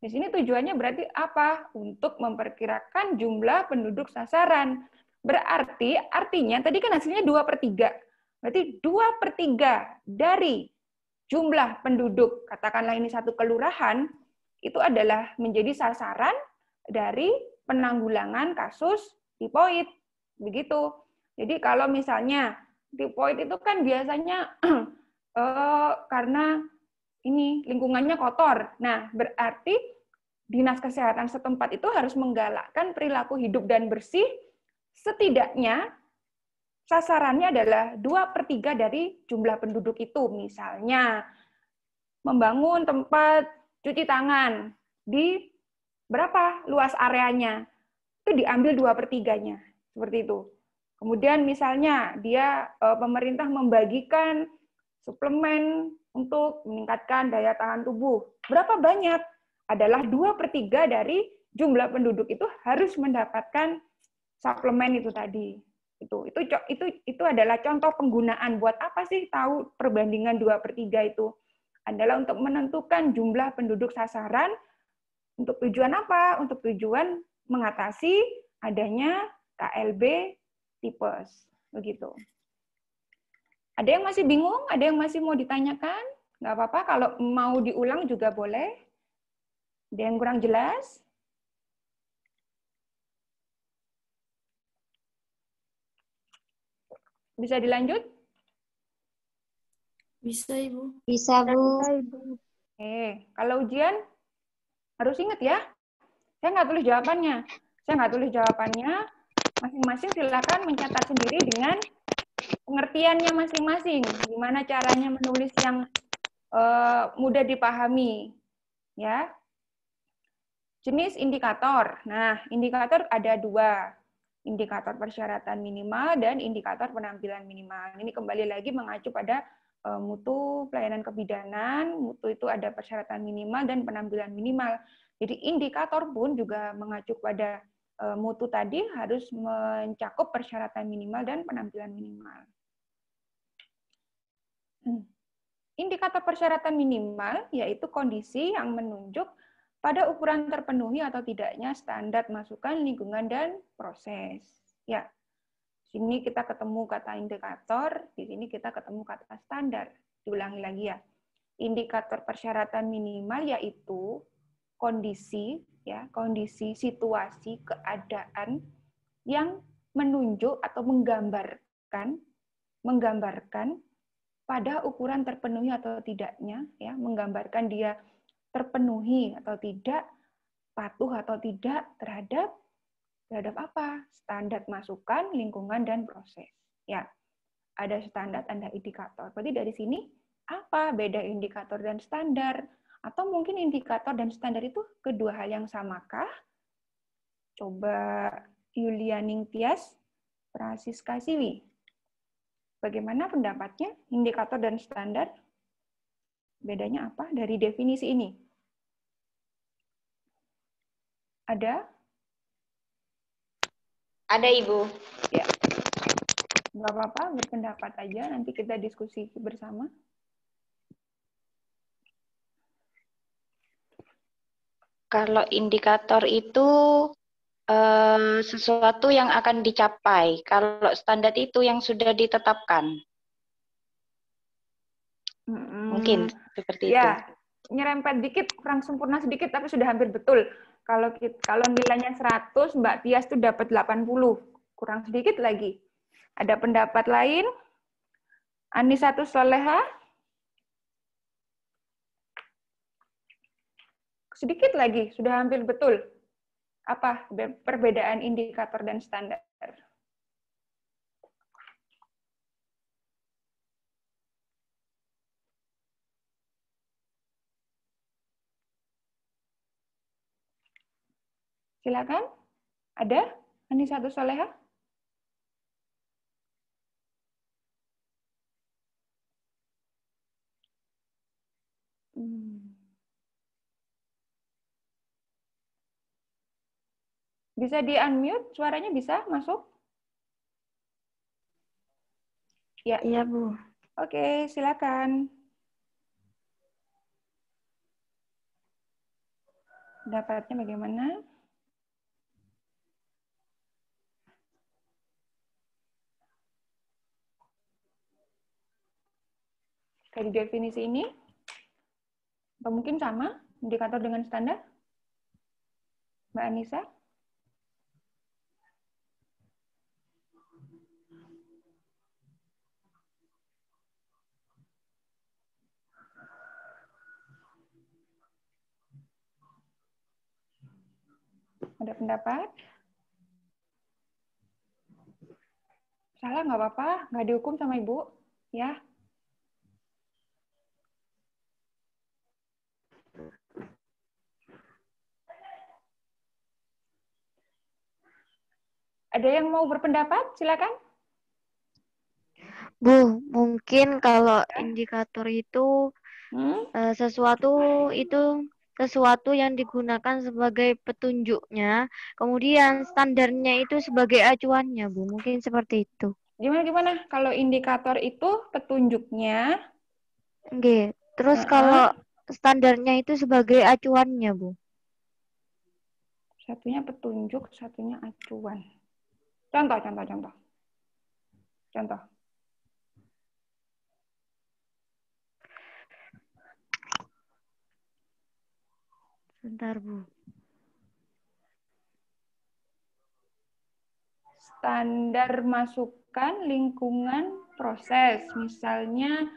Di sini tujuannya berarti apa? Untuk memperkirakan jumlah penduduk sasaran. Berarti, artinya, tadi kan hasilnya 2/3. Berarti 2/3 dari jumlah penduduk, katakanlah ini satu kelurahan, itu adalah menjadi sasaran dari penanggulangan kasus tipoid. Begitu. Jadi kalau misalnya tipoid itu kan biasanya karena ini lingkungannya kotor. Nah, berarti dinas kesehatan setempat itu harus menggalakkan perilaku hidup dan bersih, setidaknya sasarannya adalah 2/3 dari jumlah penduduk itu. Misalnya, membangun tempat cuci tangan di berapa luas areanya, itu diambil 2/3-nya. Seperti itu. Kemudian misalnya, pemerintah membagikan suplemen untuk meningkatkan daya tahan tubuh. Berapa banyak? Adalah 2/3 dari jumlah penduduk itu harus mendapatkan suplemen itu tadi. Itu adalah contoh penggunaan. Buat apa sih tahu perbandingan 2/3 itu? Adalah untuk menentukan jumlah penduduk sasaran. Untuk tujuan apa? Untuk tujuan mengatasi adanya KLB tipes. Begitu. Ada yang masih bingung? Ada yang masih mau ditanyakan? Nggak apa-apa, kalau mau diulang juga boleh. Ada yang kurang jelas? Bisa dilanjut? Bisa, Ibu. Bisa, Bu. Kalau ujian, harus ingat ya. Saya nggak tulis jawabannya. Masing-masing silakan mencatat sendiri dengan pengertiannya masing-masing. Gimana caranya menulis yang mudah dipahami. Ya. Jenis indikator. Nah, indikator ada 2. Indikator persyaratan minimal dan indikator penampilan minimal. Ini kembali lagi mengacu pada mutu pelayanan kebidanan. Mutu itu ada persyaratan minimal dan penampilan minimal. Jadi indikator pun juga mengacu pada mutu tadi harus mencakup persyaratan minimal dan penampilan minimal. Indikator persyaratan minimal yaitu kondisi yang menunjuk pada ukuran terpenuhi atau tidaknya standar masukan, lingkungan, dan proses. Ya, sini kita ketemu kata indikator, di sini kita ketemu kata standar. Diulangi lagi ya. Indikator persyaratan minimal yaitu kondisi, ya, kondisi, situasi, keadaan yang menunjuk atau menggambarkan pada ukuran terpenuhi atau tidaknya, ya, menggambarkan dia terpenuhi atau tidak, patuh atau tidak terhadap apa? Standar masukan, lingkungan, dan proses. Ya, ada standar, ada indikator. Berarti dari sini apa beda indikator dan standar? Atau mungkin indikator dan standar itu kedua hal yang samakah? Coba Yulianing Tias, Francisca Siwi. Bagaimana pendapatnya indikator dan standar? Bedanya apa dari definisi ini? Ada? Ada, Ibu. Ya. Nggak apa-apa, berpendapat aja. Nanti kita diskusi bersama. Kalau indikator itu sesuatu yang akan dicapai. Kalau standar itu yang sudah ditetapkan. Mungkin seperti itu. Ya, nyerempet dikit, kurang sempurna sedikit, tapi sudah hampir betul. Kalau nilainya 100, Mbak Tias itu dapat 80. Kurang sedikit lagi. Ada pendapat lain? Anisatus Soleha? Sedikit lagi, sudah hampir betul. Apa perbedaan indikator dan standar? Silakan. Ada? Anisatus Soleha? Bisa di-unmute? Suaranya bisa masuk? Ya. Iya, Bu. Oke, silakan. Pendapatnya bagaimana? Dari definisi ini? Atau mungkin sama, indikator dengan standar? Mbak Anissa? Ada pendapat? Salah nggak apa-apa, nggak dihukum sama Ibu. Ya. Ada yang mau berpendapat? Silakan. Bu, mungkin kalau indikator itu sesuatu yang digunakan sebagai petunjuknya, kemudian standarnya itu sebagai acuannya, Bu. Mungkin seperti itu. Gimana? Kalau indikator itu petunjuknya. Oke. Terus kalau standarnya itu sebagai acuannya, Bu. Satunya petunjuk, satunya acuan. Contoh. Bentar, Bu. Standar masukan, lingkungan, proses. Misalnya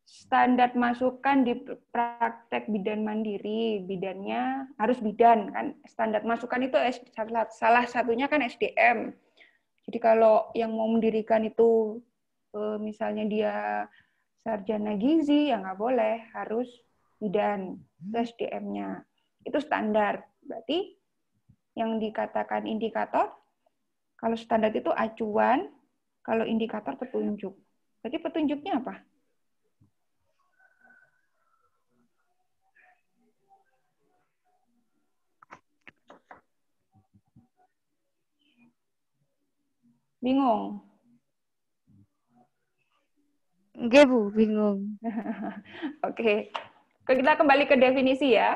standar masukan di praktek bidan mandiri, bidannya harus bidan kan. Standar masukan itu salah satunya kan SDM. Jadi kalau yang mau mendirikan itu misalnya dia sarjana gizi, ya nggak boleh, harus bidan, itu SDM-nya. Itu standar. Berarti yang dikatakan indikator, kalau standar itu acuan, kalau indikator petunjuk. Berarti petunjuknya apa? Bingung? Nggih, Bu, bingung. Oke. Kita kembali ke definisi ya.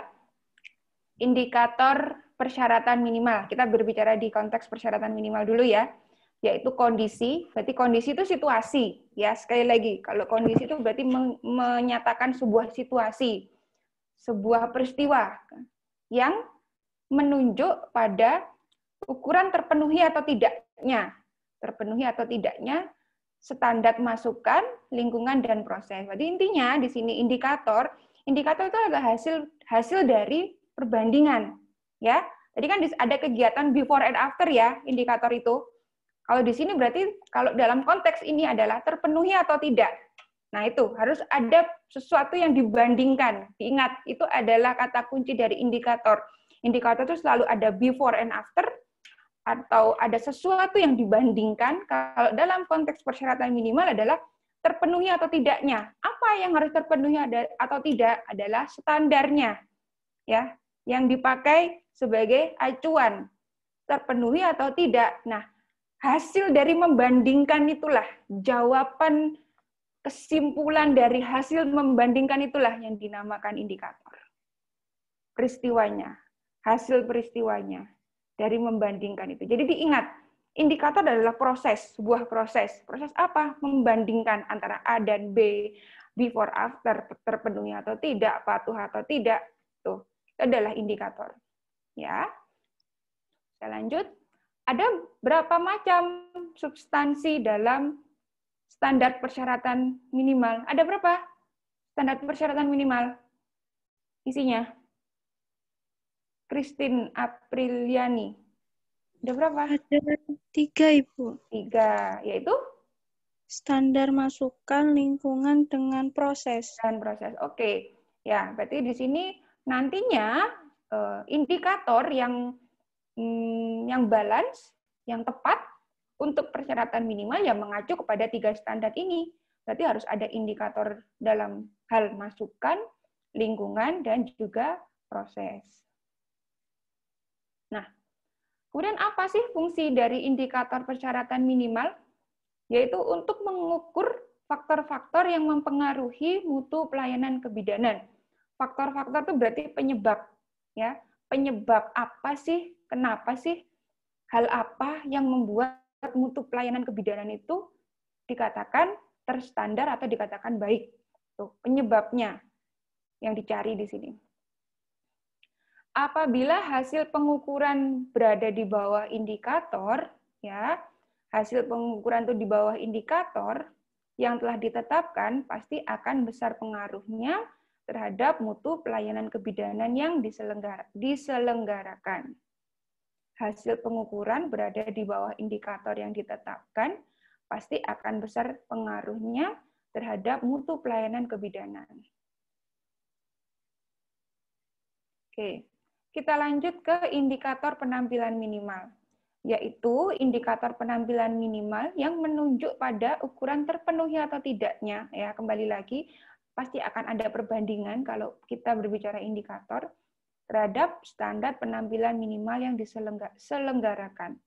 Indikator persyaratan minimal. Kita berbicara di konteks persyaratan minimal dulu ya. Yaitu kondisi. Berarti kondisi itu situasi. Ya, sekali lagi, kalau kondisi itu berarti menyatakan sebuah situasi, sebuah peristiwa yang menunjuk pada ukuran terpenuhi atau tidaknya. Terpenuhi atau tidaknya standar masukan, lingkungan, dan proses. Berarti intinya di sini indikator itu adalah hasil dari perbandingan, ya. Tadi kan ada kegiatan before and after ya, indikator itu. Kalau di sini berarti kalau dalam konteks ini adalah terpenuhi atau tidak. Nah, itu harus ada sesuatu yang dibandingkan. Diingat, itu adalah kata kunci dari indikator. Indikator itu selalu ada before and after, atau ada sesuatu yang dibandingkan. Kalau dalam konteks persyaratan minimal adalah terpenuhi atau tidaknya. Apa yang harus terpenuhi atau tidak adalah standarnya, ya, yang dipakai sebagai acuan, terpenuhi atau tidak. Nah, hasil dari membandingkan itulah, jawaban kesimpulan dari hasil membandingkan itulah yang dinamakan indikator. Peristiwanya, hasil peristiwanya dari membandingkan itu. Jadi diingat, indikator adalah proses, sebuah proses. Proses apa? Membandingkan antara A dan B, before after, terpenuhi atau tidak, patuh atau tidak. Tuh, itu adalah indikator. Ya. Saya lanjut. Ada berapa macam substansi dalam standar persyaratan minimal? Ada berapa standar persyaratan minimal? Isinya. Christine Apriliani. Ada berapa? Ada 3, Ibu. 3, yaitu? Standar masukan, lingkungan, dengan proses. Dan proses. Oke. Ya, berarti di sini nantinya indikator yang balance, yang tepat untuk persyaratan minimal yang mengacu kepada 3 standar ini. Berarti harus ada indikator dalam hal masukan, lingkungan, dan juga proses. Nah, kemudian apa sih fungsi dari indikator persyaratan minimal? Yaitu untuk mengukur faktor-faktor yang mempengaruhi mutu pelayanan kebidanan. Faktor-faktor itu berarti penyebab, ya. Penyebab apa sih? Kenapa sih? Hal apa yang membuat mutu pelayanan kebidanan itu dikatakan terstandar atau dikatakan baik? Tuh, penyebabnya yang dicari di sini. Apabila hasil pengukuran berada di bawah indikator, ya, hasil pengukuran itu di bawah indikator yang telah ditetapkan, pasti akan besar pengaruhnya terhadap mutu pelayanan kebidanan yang diselenggarakan. Hasil pengukuran berada di bawah indikator yang ditetapkan, pasti akan besar pengaruhnya terhadap mutu pelayanan kebidanan. Oke. Kita lanjut ke indikator penampilan minimal, yaitu indikator penampilan minimal yang menunjuk pada ukuran terpenuhi atau tidaknya. Ya, kembali lagi, pasti akan ada perbandingan kalau kita berbicara indikator terhadap standar penampilan minimal yang diselenggarakan.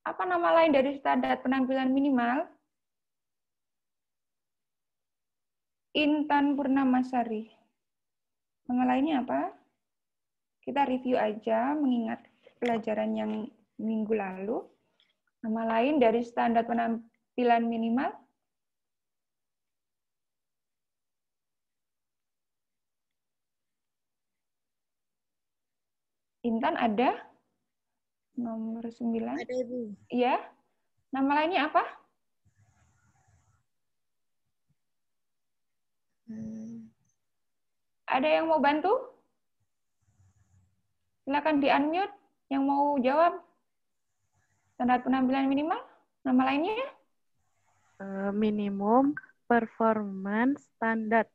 Apa nama lain dari standar penampilan minimal? Intan Purnamasari. Nama lainnya apa? Kita review aja, mengingat pelajaran yang minggu lalu. Nama lain dari standar penampilan minimal? Intan ada? Nomor 9? Ada, Ibu. Iya. Nama lainnya apa? Ada yang mau bantu? Silakan di-unmute yang mau jawab. Standar penampilan minimal, nama lainnya? Minimum performance standard.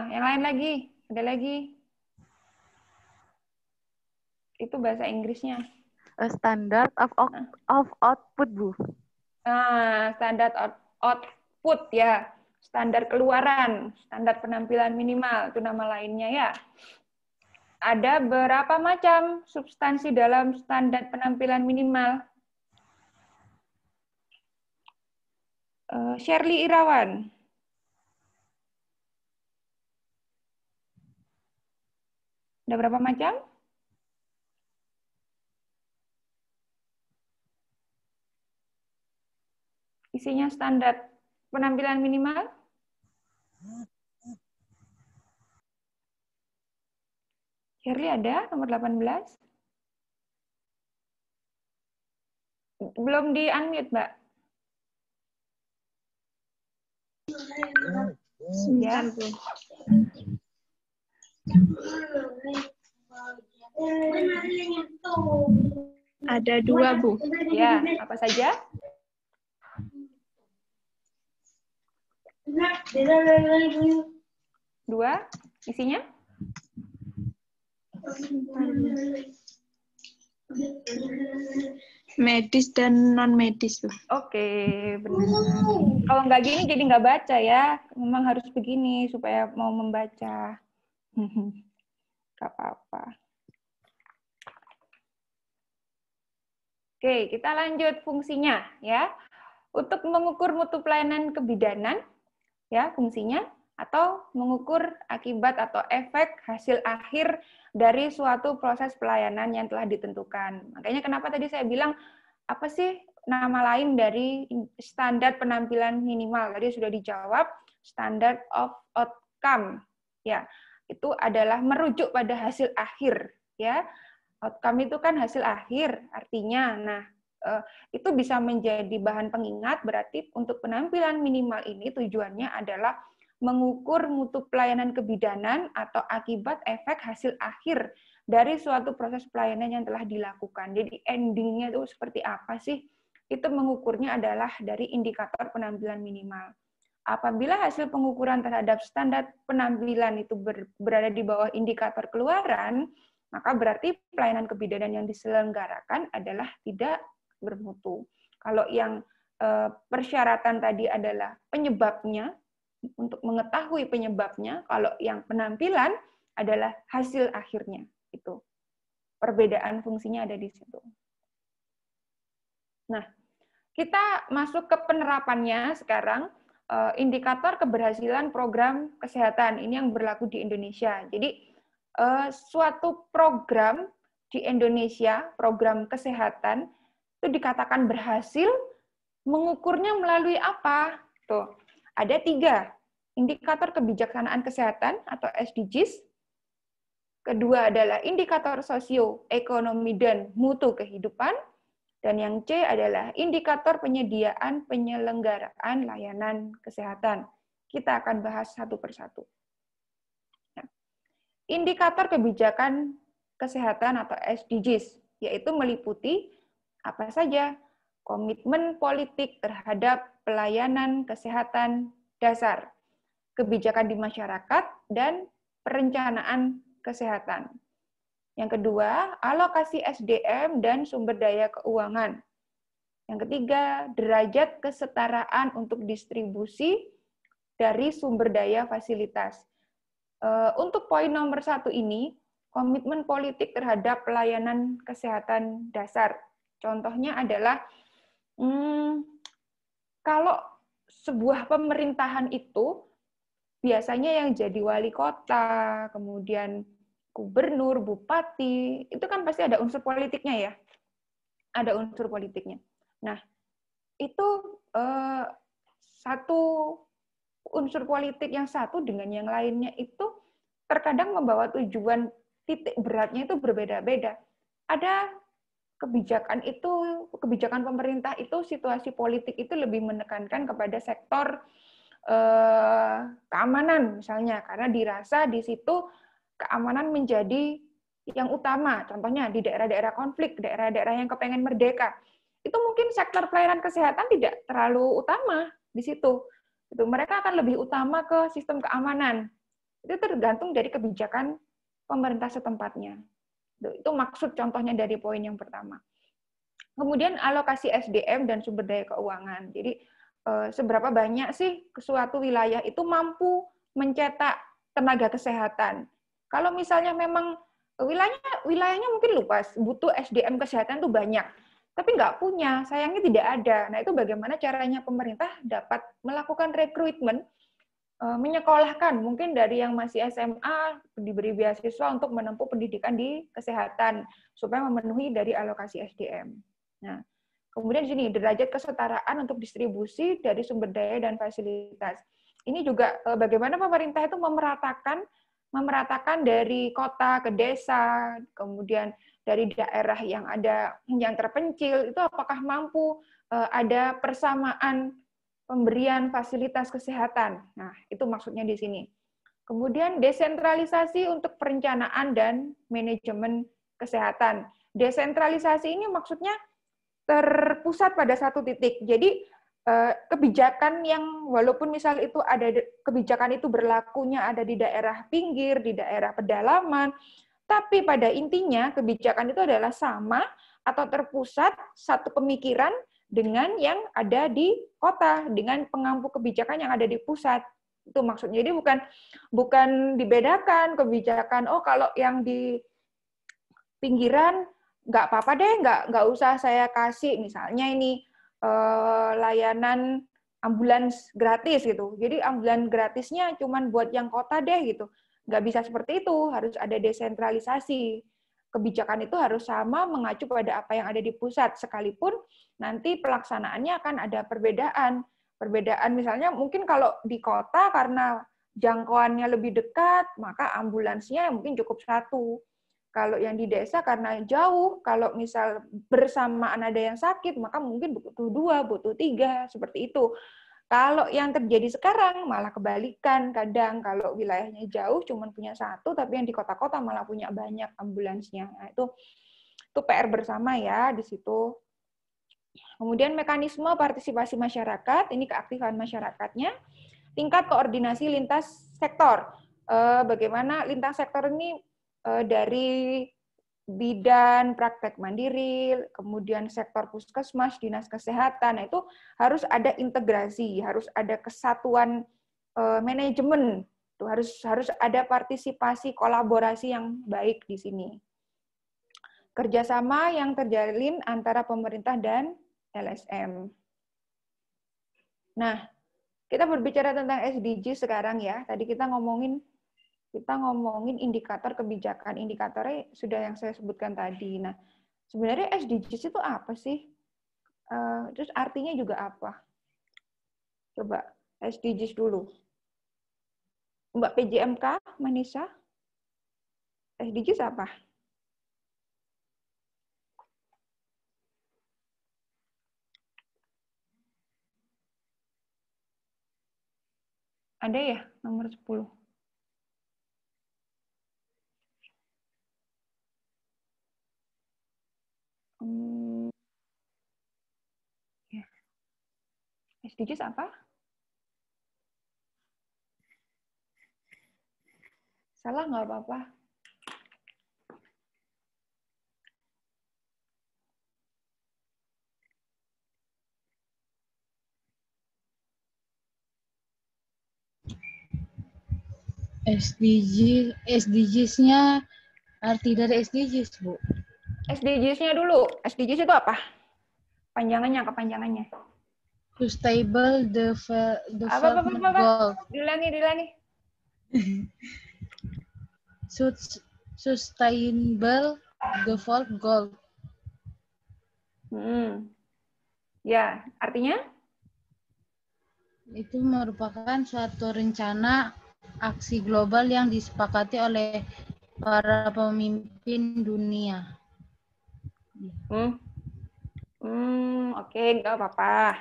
Yang lain lagi, ada lagi. Itu bahasa Inggrisnya. Standard of output, Bu. Standar output ya. Standar keluaran, standar penampilan minimal, itu nama lainnya ya. Ada berapa macam substansi dalam standar penampilan minimal? Shirley Irawan. Ada berapa macam? Isinya standar penampilan minimal? Shirley ada nomor 18? Belum di-unmute, Mbak. Ya. Ada 2, Bu. Ya, apa saja? Dua, isinya? Medis dan non-medis, Bu. Oke, benar. Kalau nggak gini jadi nggak baca ya. Memang harus begini supaya mau membaca. Nggak apa-apa. Oke, kita lanjut fungsinya ya. Untuk mengukur mutu pelayanan kebidanan, ya fungsinya, atau mengukur akibat atau efek hasil akhir dari suatu proses pelayanan yang telah ditentukan. Makanya kenapa tadi saya bilang, apa sih nama lain dari standar penampilan minimal? Tadi sudah dijawab, standard of outcome. Ya, itu adalah merujuk pada hasil akhir. Ya, outcome itu kan hasil akhir, artinya, nah itu bisa menjadi bahan pengingat. Berarti untuk penampilan minimal ini tujuannya adalah mengukur mutu pelayanan kebidanan atau akibat efek hasil akhir dari suatu proses pelayanan yang telah dilakukan. Jadi endingnya itu seperti apa sih? Itu mengukurnya adalah dari indikator penampilan minimal. Apabila hasil pengukuran terhadap standar penampilan itu berada di bawah indikator keluaran, maka berarti pelayanan kebidanan yang diselenggarakan adalah tidak bermutu. Kalau yang persyaratan tadi adalah penyebabnya, untuk mengetahui penyebabnya, kalau yang penampilan adalah hasil akhirnya. Itu perbedaan fungsinya ada di situ. Nah, kita masuk ke penerapannya sekarang. Indikator keberhasilan program kesehatan ini yang berlaku di Indonesia. Jadi suatu program di Indonesia, program kesehatan itu dikatakan berhasil, mengukurnya melalui apa? Tuh, ada 3 indikator kebijaksanaan kesehatan atau SDGs. Kedua adalah indikator sosioekonomi dan mutu kehidupan. Dan yang C adalah indikator penyelenggaraan layanan kesehatan. Kita akan bahas satu persatu. Indikator kebijakan kesehatan atau SDGs, yaitu meliputi apa saja? Komitmen politik terhadap pelayanan kesehatan dasar, kebijakan di masyarakat, dan perencanaan kesehatan. Yang kedua, alokasi SDM dan sumber daya keuangan. Yang ketiga, derajat kesetaraan untuk distribusi dari sumber daya fasilitas. Untuk poin nomor 1 ini, komitmen politik terhadap pelayanan kesehatan dasar. Contohnya adalah, kalau sebuah pemerintahan itu, biasanya yang jadi wali kota, kemudian gubernur, bupati, itu kan pasti ada unsur politiknya ya. Ada unsur politiknya. Nah, itu satu unsur politik yang satu dengan yang lainnya itu terkadang membawa tujuan titik beratnya itu berbeda-beda. Ada kebijakan pemerintah itu, situasi politik itu lebih menekankan kepada sektor keamanan misalnya, karena dirasa di situ keamanan menjadi yang utama. Contohnya di daerah-daerah konflik, daerah-daerah yang kepengen merdeka, itu mungkin sektor pelayanan kesehatan tidak terlalu utama di situ. Itu mereka akan lebih utama ke sistem keamanan. Itu tergantung dari kebijakan pemerintah setempatnya. Itu maksud contohnya dari poin yang pertama. Kemudian alokasi SDM dan sumber daya keuangan. Jadi seberapa banyak sih suatu wilayah itu mampu mencetak tenaga kesehatan. Kalau misalnya memang wilayahnya mungkin luas, butuh SDM kesehatan itu banyak, tapi nggak punya, sayangnya tidak ada. Nah, itu bagaimana caranya pemerintah dapat melakukan rekrutmen menyekolahkan, mungkin dari yang masih SMA diberi beasiswa untuk menempuh pendidikan di kesehatan supaya memenuhi dari alokasi SDM. Nah, kemudian di sini derajat kesetaraan untuk distribusi dari sumber daya dan fasilitas. Ini juga bagaimana pemerintah itu memeratakan dari kota ke desa, kemudian dari daerah yang terpencil itu apakah mampu ada persamaan pemberian fasilitas kesehatan. Nah, itu maksudnya di sini. Kemudian desentralisasi untuk perencanaan dan manajemen kesehatan. Desentralisasi ini maksudnya terpusat pada satu titik. Jadi kebijakan yang walaupun misal itu ada kebijakan itu berlakunya ada di daerah pinggir, di daerah pedalaman, tapi pada intinya kebijakan itu adalah sama atau terpusat satu pemikiran dengan yang ada di kota, dengan pengampu kebijakan yang ada di pusat. Itu maksudnya. Jadi bukan dibedakan kebijakan, oh kalau yang di pinggiran nggak apa-apa deh, nggak usah saya kasih, misalnya ini layanan ambulans gratis gitu. Jadi ambulans gratisnya cuma buat yang kota deh gitu. Nggak bisa seperti itu, harus ada desentralisasi. Kebijakan itu harus sama mengacu pada apa yang ada di pusat, sekalipun nanti pelaksanaannya akan ada perbedaan. Perbedaan misalnya mungkin kalau di kota karena jangkauannya lebih dekat, maka ambulansnya mungkin cukup satu. Kalau yang di desa karena jauh, kalau misal bersamaan ada yang sakit, maka mungkin butuh 2, butuh 3, seperti itu. Kalau yang terjadi sekarang malah kebalikan, kadang kalau wilayahnya jauh cuma punya 1, tapi yang di kota-kota malah punya banyak ambulansnya. Nah, itu PR bersama ya di situ. Kemudian mekanisme partisipasi masyarakat, ini keaktifan masyarakatnya. Tingkat koordinasi lintas sektor. Bagaimana lintas sektor ini dari bidan, praktek mandiri, kemudian sektor puskesmas, dinas kesehatan, nah itu harus ada integrasi, harus ada kesatuan manajemen, itu harus ada partisipasi, kolaborasi yang baik di sini. Kerjasama yang terjalin antara pemerintah dan LSM. Nah, kita berbicara tentang SDG sekarang ya. Tadi kita ngomongin indikator kebijakan. Indikatornya sudah yang saya sebutkan tadi. Nah, sebenarnya SDGs itu apa sih? Terus artinya juga apa? Coba SDGs dulu. Mbak PJMK, Manisa, SDGs apa? Ada ya nomor 10? Ya. SDGs apa? Salah nggak apa-apa. SDGs-nya arti dari SDGs, Bu. SDGs-nya dulu. SDGs itu apa? Kepanjangannya. Sustainable Development Goal. Diulangi. Sustainable Development Goal. Ya, artinya? Itu merupakan suatu rencana aksi global yang disepakati oleh para pemimpin dunia. Oke, nggak apa-apa.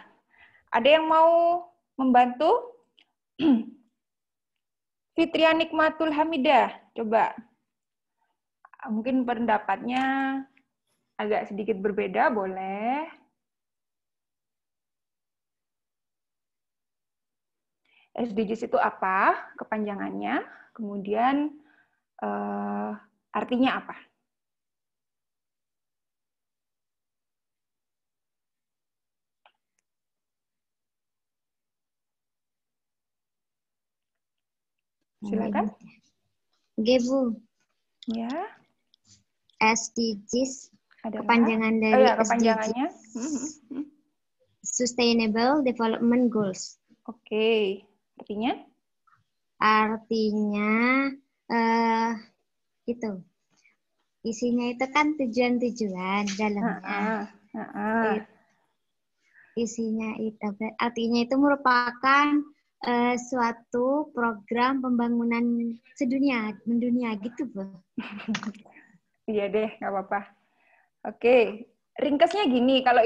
Ada yang mau membantu? Fitria Nikmatul Hamidah, coba. Mungkin pendapatnya agak sedikit berbeda, boleh. SDGs itu apa? Kepanjangannya. Kemudian artinya apa? Silakan. Bu. Ya. SDGs Adalah, kepanjangan dari kepanjangannya. Sustainable Development Goals. Oke. Artinya? Artinya itu isinya itu kan tujuan-tujuan dalamnya. Isinya itu artinya itu merupakan suatu program pembangunan mendunia gitu, Bu. Iya deh, nggak apa-apa. Oke, ringkasnya gini, kalau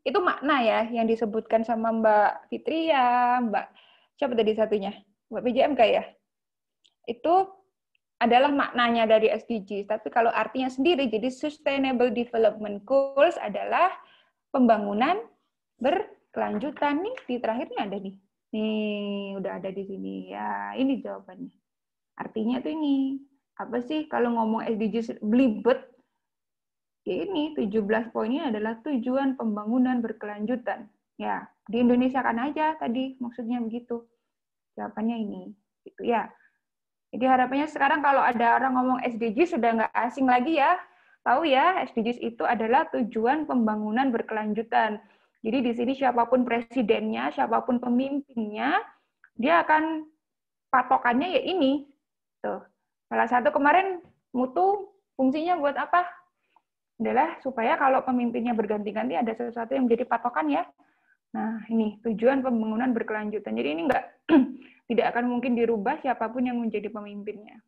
itu makna ya yang disebutkan sama Mbak Fitria, Mbak siapa tadi satunya? Mbak PJMK ya? Itu adalah maknanya dari SDGs, tapi kalau artinya sendiri, jadi Sustainable Development Goals adalah pembangunan berkelanjutan. Nih, di terakhirnya ada nih. Nih, udah ada di sini. Ya, ini jawabannya. Artinya tuh ini. Apa sih kalau ngomong SDGs belibet? Ya ini, 17 poinnya adalah tujuan pembangunan berkelanjutan. Ya, di Indonesia kan aja tadi, maksudnya begitu. Jawabannya ini. Gitu ya. Jadi harapannya sekarang kalau ada orang ngomong SDGs sudah nggak asing lagi ya. Tahu ya, SDGs itu adalah tujuan pembangunan berkelanjutan. Jadi di sini siapapun presidennya, siapapun pemimpinnya, dia akan patokannya ya ini. Tuh. Salah satu kemarin mutu fungsinya buat apa? Adalah supaya kalau pemimpinnya berganti-ganti ada sesuatu yang menjadi patokan ya. Nah, ini tujuan pembangunan berkelanjutan. Jadi ini tidak akan mungkin dirubah siapapun yang menjadi pemimpinnya.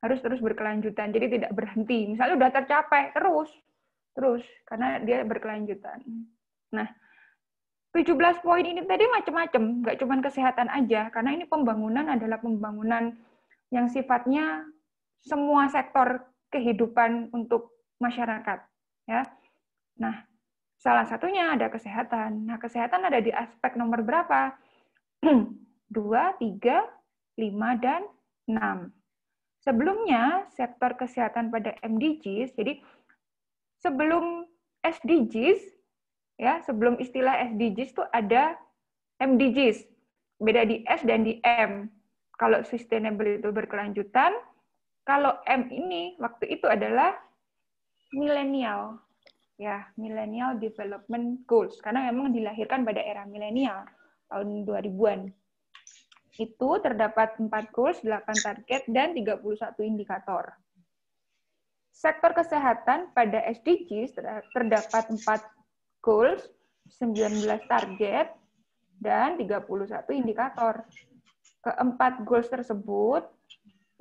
Harus terus berkelanjutan, jadi tidak berhenti. Misalnya udah tercapai, terus, karena dia berkelanjutan. Nah, 17 poin ini tadi macam-macam, nggak cuma kesehatan aja, karena ini pembangunan adalah pembangunan yang sifatnya semua sektor kehidupan untuk masyarakat. Ya. Nah, salah satunya ada kesehatan. Nah, kesehatan ada di aspek nomor berapa? 2, 3, 5, dan 6. Sebelumnya, sektor kesehatan pada MDGs, jadi sebelum SDGs, ya, sebelum istilah SDGs itu ada MDGs. Beda di S dan di M. Kalau sustainable itu berkelanjutan, kalau M ini waktu itu adalah milenial. Ya, Millennial Development Goals, karena memang dilahirkan pada era milenial, tahun 2000-an. Itu terdapat 4 goals, 8 target, dan 31 indikator. Sektor kesehatan pada SDGs terdapat 4 goals, 19 target, dan 31 indikator. Keempat goals tersebut,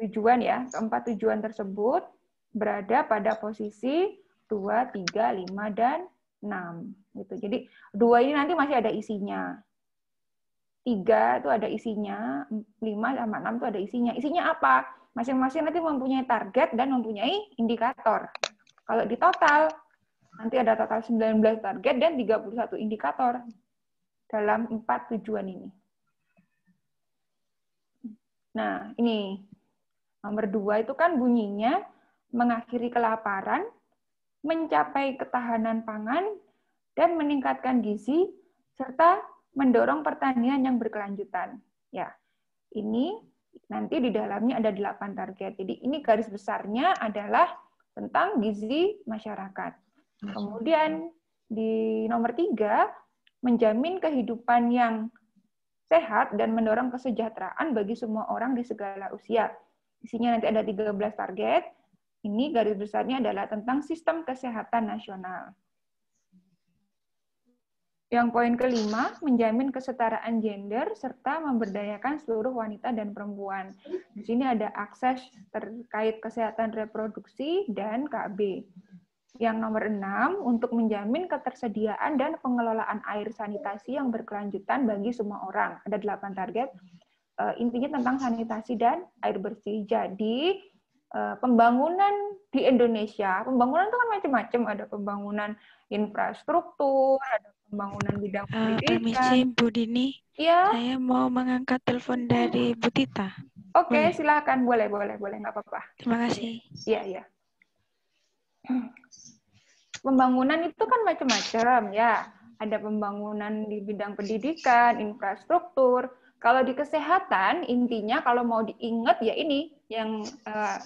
keempat tujuan tersebut berada pada posisi 2, 3, 5, dan 6. Gitu. Jadi 2 ini nanti masih ada isinya. 3 itu ada isinya, 5 sama 6 itu ada isinya. Isinya apa? Masing-masing nanti mempunyai target dan mempunyai indikator. Kalau di total, nanti ada total 19 target dan 31 indikator dalam 4 tujuan ini. Nah, ini. Nomor 2 itu kan bunyinya mengakhiri kelaparan, mencapai ketahanan pangan, dan meningkatkan gizi, serta mendorong pertanian yang berkelanjutan. Ya, ini nanti di dalamnya ada 8 target. Jadi ini garis besarnya adalah tentang gizi masyarakat. Kemudian di nomor 3, menjamin kehidupan yang sehat dan mendorong kesejahteraan bagi semua orang di segala usia. Isinya nanti ada 13 target. Ini garis besarnya adalah tentang sistem kesehatan nasional. Yang poin kelima, menjamin kesetaraan gender serta memberdayakan seluruh wanita dan perempuan. Di sini ada akses terkait kesehatan reproduksi dan KB. Yang nomor 6, untuk menjamin ketersediaan dan pengelolaan air sanitasi yang berkelanjutan bagi semua orang. Ada 8 target. Intinya tentang sanitasi dan air bersih. Jadi, pembangunan di Indonesia, pembangunan itu kan macam-macam. Ada pembangunan infrastruktur, ada pembangunan bidang pendidikan. Permisi, Bu Dini. Iya. Saya mau mengangkat telepon dari Bu Tita. Oke, silakan. Boleh, nggak apa-apa. Terima kasih. Iya. Pembangunan itu kan macam-macam ya. Ada pembangunan di bidang pendidikan, infrastruktur. Kalau di kesehatan, intinya kalau mau diingat ya ini, yang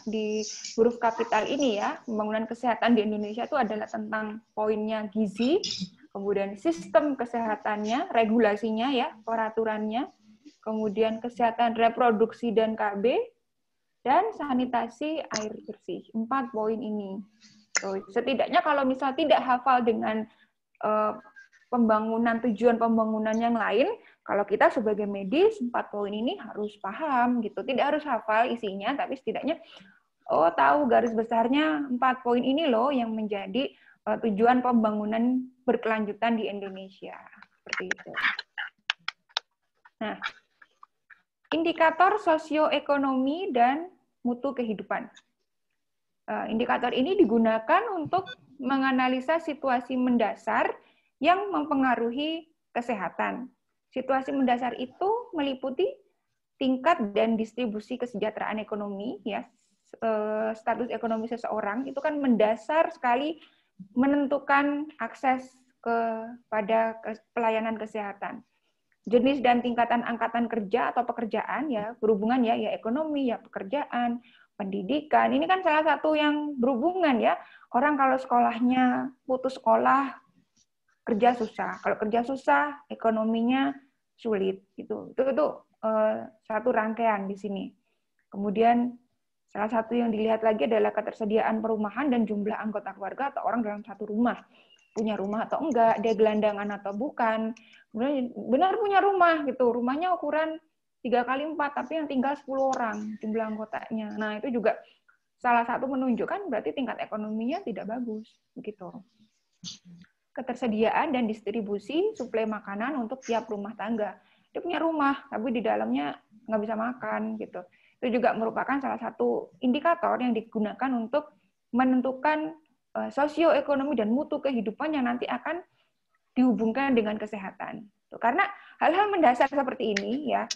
di huruf kapital ini ya, pembangunan kesehatan di Indonesia itu adalah tentang poinnya gizi, kemudian sistem kesehatannya, regulasinya ya, peraturannya, kemudian kesehatan reproduksi dan KB, dan sanitasi air bersih. 4 poin ini. Setidaknya kalau misal tidak hafal dengan tujuan pembangunan yang lain, kalau kita sebagai medis 4 poin ini harus paham gitu. Tidak harus hafal isinya, tapi setidaknya tahu garis besarnya 4 poin ini loh yang menjadi tujuan pembangunan berkelanjutan di Indonesia. Seperti itu. Nah, indikator sosioekonomi dan mutu kehidupan. Indikator ini digunakan untuk menganalisa situasi mendasar yang mempengaruhi kesehatan. Situasi mendasar itu meliputi tingkat dan distribusi kesejahteraan ekonomi, ya, status ekonomi seseorang itu kan mendasar sekali menentukan akses kepada pelayanan kesehatan. Jenis dan tingkatan angkatan kerja atau pekerjaan, ya berhubungan ya ekonomi, ya pekerjaan, pendidikan. Ini kan salah satu yang berhubungan ya. Orang kalau sekolahnya putus sekolah, kerja susah. Kalau kerja susah, ekonominya sulit. Itu satu rangkaian di sini. Kemudian salah satu yang dilihat lagi adalah ketersediaan perumahan dan jumlah anggota keluarga atau orang dalam satu rumah. Punya rumah atau enggak, dia gelandangan atau bukan. Kemudian benar punya rumah gitu. Rumahnya ukuran 3x4, tapi yang tinggal 10 orang jumlah anggotanya. Nah, itu juga salah satu menunjukkan berarti tingkat ekonominya tidak bagus. Begitu. Ketersediaan dan distribusi suplai makanan untuk tiap rumah tangga. Dia punya rumah, tapi di dalamnya nggak bisa makan. Gitu. Itu juga merupakan salah satu indikator yang digunakan untuk menentukan sosioekonomi dan mutu kehidupan yang nanti akan dihubungkan dengan kesehatan. Karena hal-hal mendasar seperti ini ya,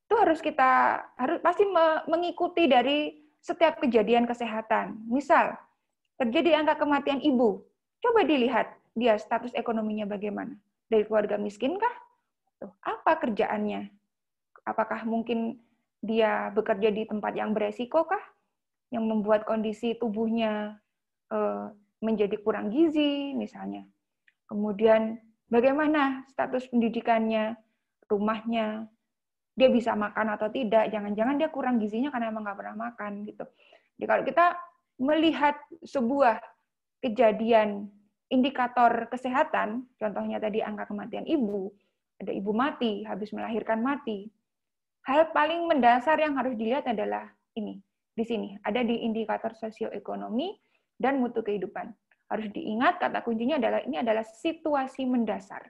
itu harus pasti mengikuti dari setiap kejadian kesehatan. Misal, terjadi angka kematian ibu, coba dilihat dia status ekonominya bagaimana. Dari keluarga miskin kah? Apa kerjaannya? Apakah mungkin dia bekerja di tempat yang beresiko kah? Yang membuat kondisi tubuhnya menjadi kurang gizi, misalnya. Kemudian bagaimana status pendidikannya, rumahnya, dia bisa makan atau tidak, jangan-jangan dia kurang gizinya karena emang nggak pernah makan. Gitu. Jadi kalau kita melihat sebuah kejadian indikator kesehatan, contohnya tadi angka kematian ibu, ada ibu mati, habis melahirkan mati, hal paling mendasar yang harus dilihat adalah ini, di sini, ada di indikator sosioekonomi dan mutu kehidupan. Harus diingat kata kuncinya adalah ini adalah situasi mendasar.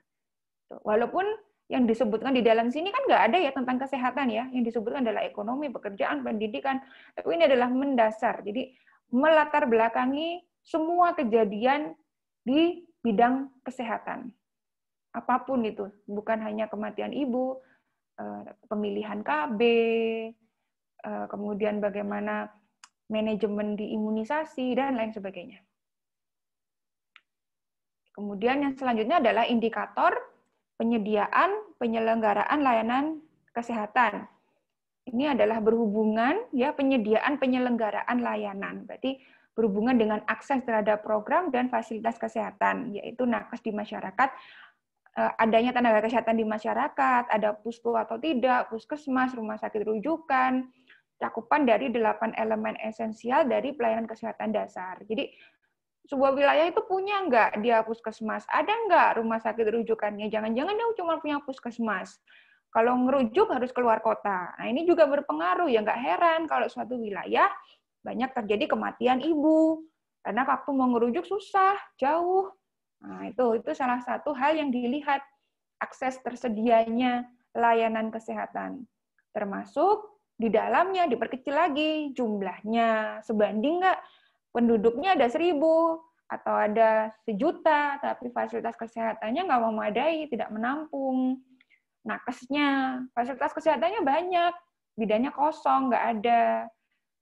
Walaupun yang disebutkan di dalam sini kan nggak ada ya tentang kesehatan ya, yang disebutkan adalah ekonomi, pekerjaan, pendidikan, tapi ini adalah mendasar. Jadi melatar belakangi semua kejadian di bidang kesehatan. Apapun itu, bukan hanya kematian ibu, pemilihan KB, kemudian bagaimana manajemen di imunisasi, dan lain sebagainya. Kemudian yang selanjutnya adalah indikator penyelenggaraan layanan kesehatan. Ini adalah berhubungan ya penyelenggaraan layanan. Berarti berhubungan dengan akses terhadap program dan fasilitas kesehatan, yaitu nakes di masyarakat, adanya tenaga kesehatan di masyarakat, ada pustu atau tidak, puskesmas, rumah sakit rujukan, cakupan dari 8 elemen esensial dari pelayanan kesehatan dasar. Jadi sebuah wilayah itu punya nggak dia puskesmas? Ada nggak rumah sakit rujukannya? Jangan-jangan dia cuma punya puskesmas. Kalau ngerujuk harus keluar kota. Nah, ini juga berpengaruh. Ya nggak heran kalau suatu wilayah banyak terjadi kematian ibu. Karena waktu mau ngerujuk susah, jauh. Nah, itu salah satu hal yang dilihat. Akses tersedianya layanan kesehatan. Termasuk di dalamnya diperkecil lagi jumlahnya. Sebanding nggak? Penduduknya ada 1.000 atau ada 1.000.000, tapi fasilitas kesehatannya nggak memadai, tidak menampung. Nakesnya, fasilitas kesehatannya banyak, bidannya kosong, nggak ada.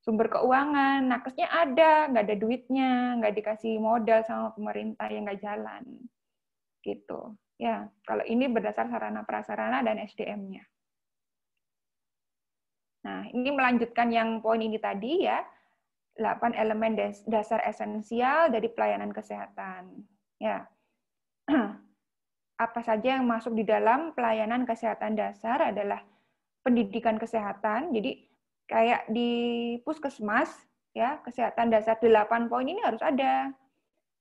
Sumber keuangan, nakesnya ada, nggak ada duitnya, nggak dikasih modal sama pemerintah, yang nggak jalan. Gitu. Ya, kalau ini berdasar sarana prasarana dan SDM-nya. Nah, ini melanjutkan yang poin ini tadi ya. 8 elemen dasar esensial dari pelayanan kesehatan. Ya. Apa saja yang masuk di dalam pelayanan kesehatan dasar adalah pendidikan kesehatan. Jadi kayak di puskesmas ya, kesehatan dasar 8 poin ini harus ada.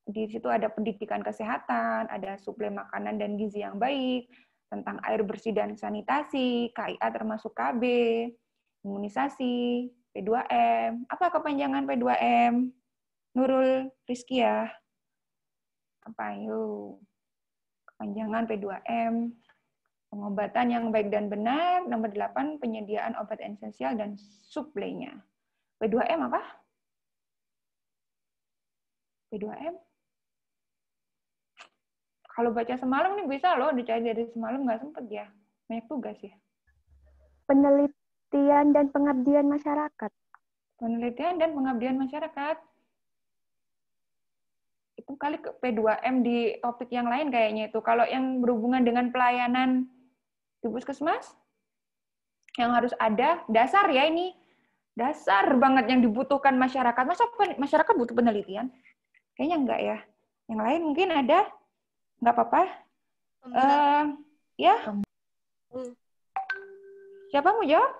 Di situ ada pendidikan kesehatan, ada suplai makanan dan gizi yang baik, tentang air bersih dan sanitasi, KIA termasuk KB, imunisasi, P2M. Apa kepanjangan P2M? Nurul Rizkia. Apa yuk? Kepanjangan P2M. Pengobatan yang baik dan benar. Nomor 8, penyediaan obat esensial dan suplainya. P2M apa? P2M? Kalau baca semalam nih bisa loh, dicari dari semalam nggak sempet ya. Banyak tugas ya. Penelitian dan pengabdian masyarakat. Penelitian dan pengabdian masyarakat. Itu kali ke P2M di topik yang lain kayaknya itu. Kalau yang berhubungan dengan pelayanan di puskesmas, yang harus ada, dasar ya ini. Dasar banget yang dibutuhkan masyarakat. Masa masyarakat butuh penelitian? Kayaknya enggak ya. Yang lain mungkin ada? Enggak apa-apa. Ya? Siapa mau jawab?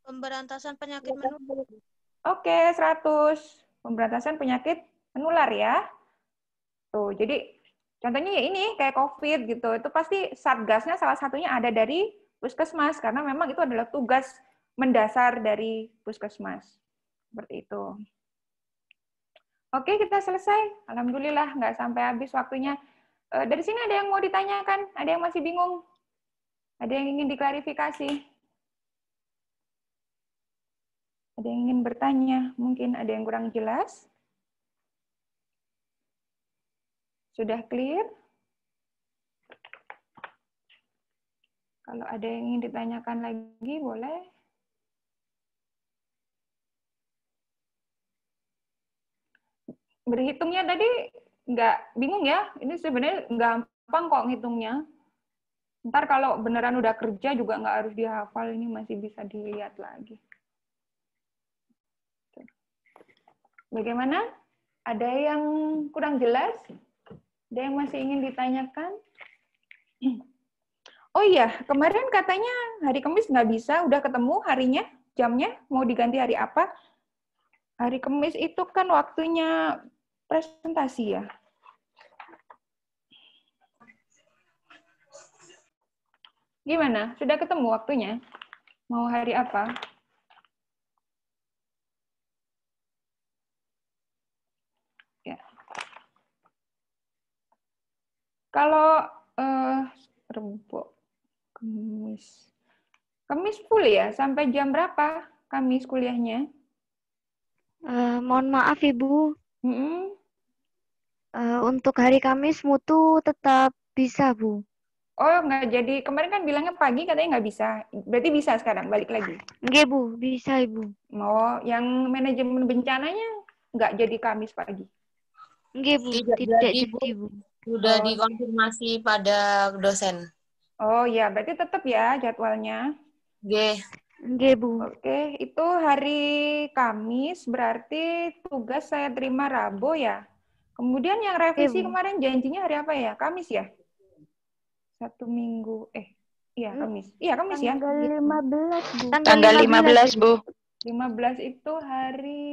Pemberantasan penyakit menular. Oke, 100. Pemberantasan penyakit menular ya. Tuh, jadi contohnya ya ini kayak COVID gitu. Itu pasti satgasnya salah satunya ada dari puskesmas karena memang itu adalah tugas mendasar dari puskesmas. Seperti itu. Oke, kita selesai. Alhamdulillah nggak sampai habis waktunya. Dari sini ada yang mau ditanyakan? Ada yang masih bingung? Ada yang ingin diklarifikasi? Ada yang ingin bertanya? Mungkin ada yang kurang jelas? Sudah clear? Kalau ada yang ingin ditanyakan lagi, boleh. Berhitungnya tadi nggak bingung ya? Ini sebenarnya gampang kok ngitungnya. Ntar kalau beneran udah kerja juga nggak harus dihafal, ini masih bisa dilihat lagi. Bagaimana? Ada yang kurang jelas? Ada yang masih ingin ditanyakan? Oh iya, kemarin katanya hari Kamis nggak bisa, udah ketemu harinya, jamnya, mau diganti hari apa? Hari Kamis itu kan waktunya presentasi ya. Gimana? Sudah ketemu waktunya? Mau hari apa? Ya. Kalau Rebo, Kamis. Kamis full ya? Sampai jam berapa Kamis kuliahnya? Mohon maaf Ibu. Untuk hari Kamis mutu tetap bisa, Bu. Oh, nggak jadi. Kemarin kan bilangnya pagi, katanya nggak bisa. Berarti bisa sekarang, balik lagi? Nggih, Bu. Bisa, Ibu. Oh, yang manajemen bencananya nggak jadi Kamis pagi? Nggih, Bu. Tidak jadi, Bu. Sudah dikonfirmasi pada dosen. Oh, ya. Berarti tetap ya jadwalnya? Nggih, Bu. Oke, itu hari Kamis, berarti tugas saya terima Rabu ya? Kemudian yang revisi kemarin janjinya hari apa ya? Kamis ya? 1 minggu. Iya, Kamis. Iya, Kamis ya? Tanggal 15, Bu. Tanggal 15, Bu. 15 itu hari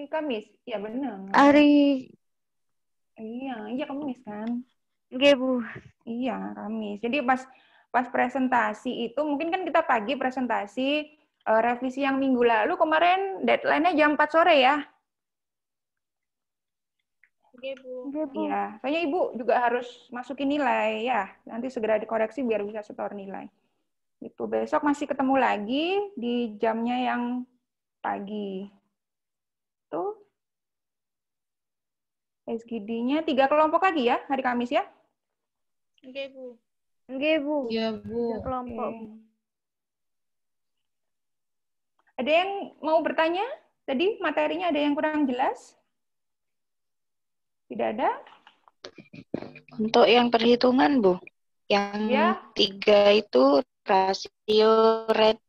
Kamis. Iya, benar. Iya, Kamis kan? Nggih, Bu. Iya, Kamis. Jadi pas presentasi itu, mungkin kan kita pagi presentasi, revisi yang minggu lalu, kemarin deadline-nya jam 4 sore ya? Iya, soalnya Ibu juga harus masukin nilai ya. Nanti segera dikoreksi biar bisa setor nilai. Itu besok masih ketemu lagi di jamnya yang pagi. Tuh. SGD-nya 3 kelompok lagi ya hari Kamis ya? Nggih, Bu. Nggih, Bu. Iya, Bu. 3 kelompok. Ada yang mau bertanya? Tadi materinya ada yang kurang jelas? Tidak ada? Untuk yang perhitungan, Bu, yang 3 itu rasio, rate,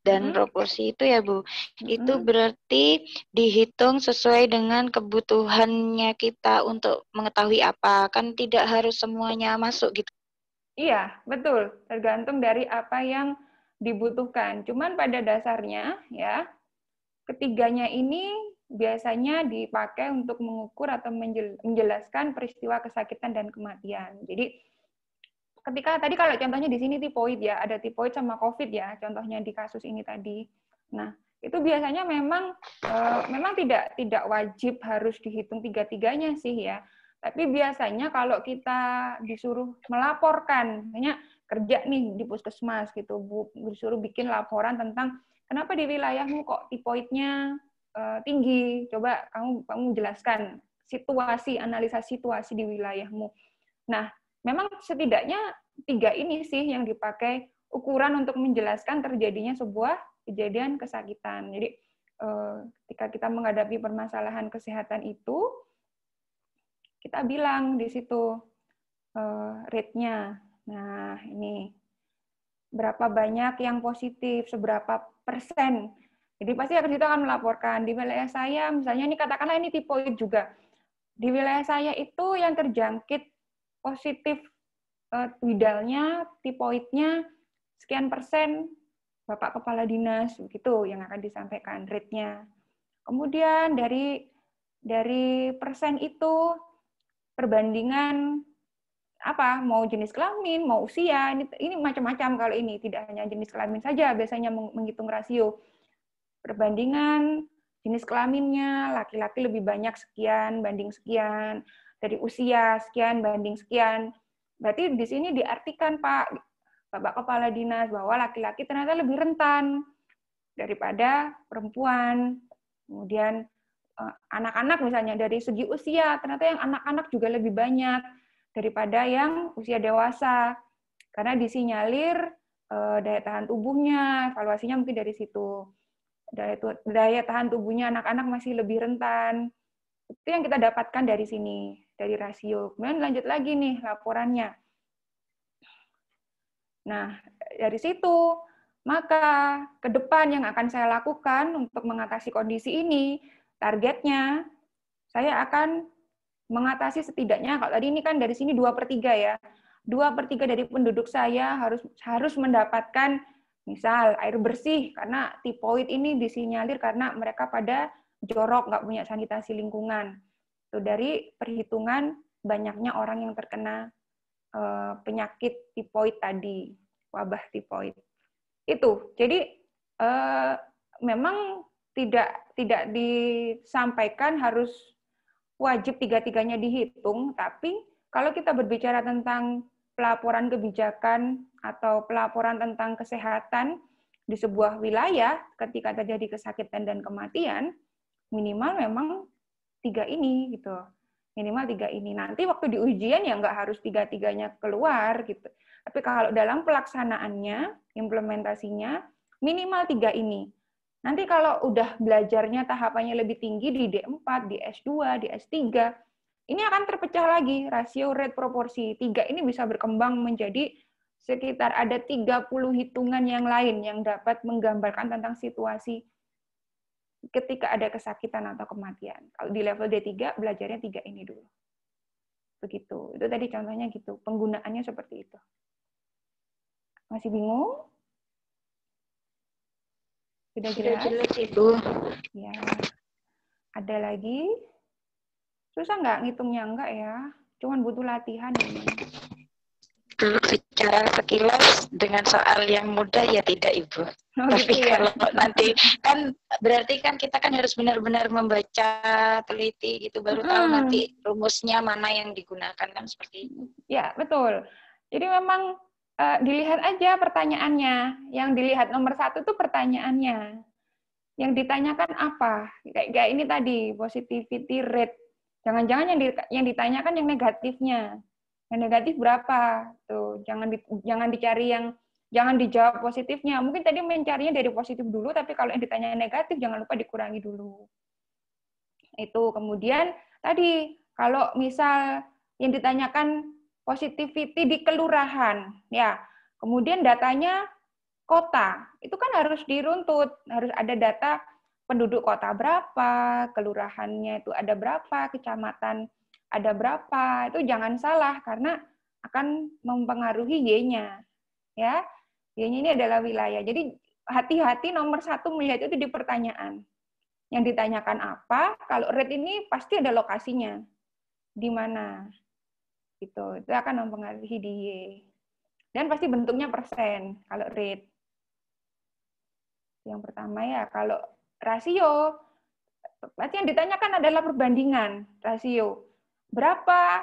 dan proporsi itu ya, Bu. Itu berarti dihitung sesuai dengan kebutuhannya kita untuk mengetahui apa. Kan tidak harus semuanya masuk gitu. Iya, betul. Tergantung dari apa yang dibutuhkan. Cuman pada dasarnya ya, ketiganya ini biasanya dipakai untuk mengukur atau menjelaskan peristiwa kesakitan dan kematian. Jadi ketika tadi kalau contohnya di sini tipoid ya, ada tipoid sama COVID ya, contohnya di kasus ini tadi. Nah, itu biasanya memang tidak wajib harus dihitung tiga-tiganya sih ya. Tapi biasanya kalau kita disuruh melaporkan, misalnya kerja nih di puskesmas gitu, Bu, disuruh bikin laporan tentang kenapa di wilayahmu kok tipoidnya tinggi. Coba kamu jelaskan situasi, analisa situasi di wilayahmu. Nah, memang setidaknya 3 ini sih yang dipakai ukuran untuk menjelaskan terjadinya sebuah kejadian kesakitan. Jadi ketika kita menghadapi permasalahan kesehatan itu, kita bilang di situ rate-nya. Nah, ini berapa banyak yang positif, seberapa persen. Jadi pasti kita akan melaporkan di wilayah saya, misalnya ini katakanlah ini tipoid juga. Di wilayah saya itu yang terjangkit positif widalnya, tipoidnya sekian persen, Bapak Kepala Dinas, begitu yang akan disampaikan rate-nya. Kemudian dari persen itu perbandingan apa, mau jenis kelamin, mau usia, ini macam-macam kalau ini, tidak hanya jenis kelamin saja, biasanya menghitung rasio. Perbandingan jenis kelaminnya, laki-laki lebih banyak sekian banding sekian, dari usia sekian banding sekian. Berarti di sini diartikan Pak, Bapak Kepala Dinas, bahwa laki-laki ternyata lebih rentan daripada perempuan. Kemudian anak-anak misalnya dari segi usia, ternyata yang anak-anak juga lebih banyak daripada yang usia dewasa. Karena disinyalir daya tahan tubuhnya, evaluasinya mungkin dari situ. Daya tahan tubuhnya anak-anak masih lebih rentan. Itu yang kita dapatkan dari sini, dari rasio. Kemudian lanjut lagi nih laporannya. Nah, dari situ, maka ke depan yang akan saya lakukan untuk mengatasi kondisi ini, targetnya, saya akan mengatasi setidaknya, kalau tadi ini kan dari sini 2/3 ya, 2/3 dari penduduk saya harus mendapatkan misal air bersih, karena tipoid ini disinyalir karena mereka pada jorok, nggak punya sanitasi lingkungan. Itu dari perhitungan banyaknya orang yang terkena penyakit tipoid tadi, wabah tipoid. Itu, jadi memang tidak disampaikan harus wajib tiga-tiganya dihitung, tapi kalau kita berbicara tentang pelaporan kebijakan atau pelaporan tentang kesehatan di sebuah wilayah ketika terjadi kesakitan dan kematian, minimal memang 3 ini gitu. Minimal 3 ini. Nanti waktu di ujian ya nggak harus 3-tiganya keluar gitu. Tapi kalau dalam pelaksanaannya, implementasinya minimal 3 ini. Nanti kalau udah belajarnya tahapannya lebih tinggi di D4, di S2, di S3, ini akan terpecah lagi rasio rate proporsi. 3 ini bisa berkembang menjadi sekitar ada 30 hitungan yang lain yang dapat menggambarkan tentang situasi ketika ada kesakitan atau kematian. Kalau di level D3, belajarnya 3 ini dulu. Begitu. Itu tadi contohnya gitu. Penggunaannya seperti itu. Masih bingung? Sudah jelas? Sudah jelas, Ibu. Ya. Ada lagi? Susah nggak ngitungnya? Enggak ya. Cuman butuh latihan. Dulu secara sekilas dengan soal yang mudah ya tidak, Ibu. Oh, tapi gitu ya? kalau nanti kan berarti kan kita kan harus benar-benar membaca teliti gitu baru tahu nanti rumusnya mana yang digunakan, kan seperti itu. Ya, betul. Jadi memang dilihat aja pertanyaannya. Yang dilihat nomor 1 itu pertanyaannya. Yang ditanyakan apa? Kayak ini tadi, positivity rate. Jangan-jangan yang ditanyakan yang negatifnya. Yang negatif berapa? Tuh, jangan dicari jangan dijawab positifnya. Mungkin tadi mencarinya dari positif dulu, tapi kalau yang ditanya negatif jangan lupa dikurangi dulu. Itu kemudian tadi kalau misal yang ditanyakan positivity di kelurahan, ya. Kemudian datanya kota. Itu kan harus diruntut, harus ada data penduduk kota berapa, kelurahannya itu ada berapa, kecamatan ada berapa. Itu jangan salah karena akan mempengaruhi Y-nya. Ya. Y-nya ini adalah wilayah. Jadi hati-hati nomor 1 melihat itu di pertanyaan. Yang ditanyakan apa, kalau rate ini pasti ada lokasinya. Di mana. Gitu. Itu akan mempengaruhi di Y. Dan pasti bentuknya persen kalau rate. Yang pertama ya, kalau rasio, berarti yang ditanyakan adalah perbandingan rasio. Berapa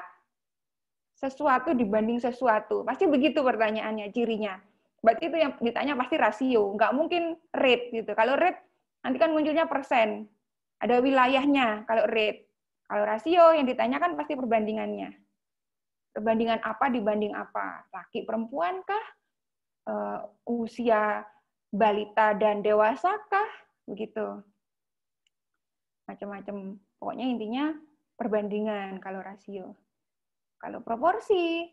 sesuatu dibanding sesuatu. Pasti begitu pertanyaannya, cirinya. Berarti itu yang ditanya pasti rasio, nggak mungkin rate gitu. Kalau rate nanti kan munculnya persen, ada wilayahnya kalau rate. Kalau rasio yang ditanyakan pasti perbandingannya. Perbandingan apa dibanding apa? Laki perempuan kah? Usia balita dan dewasa kah? Begitu. Macam-macam. Pokoknya intinya perbandingan kalau rasio. Kalau proporsi,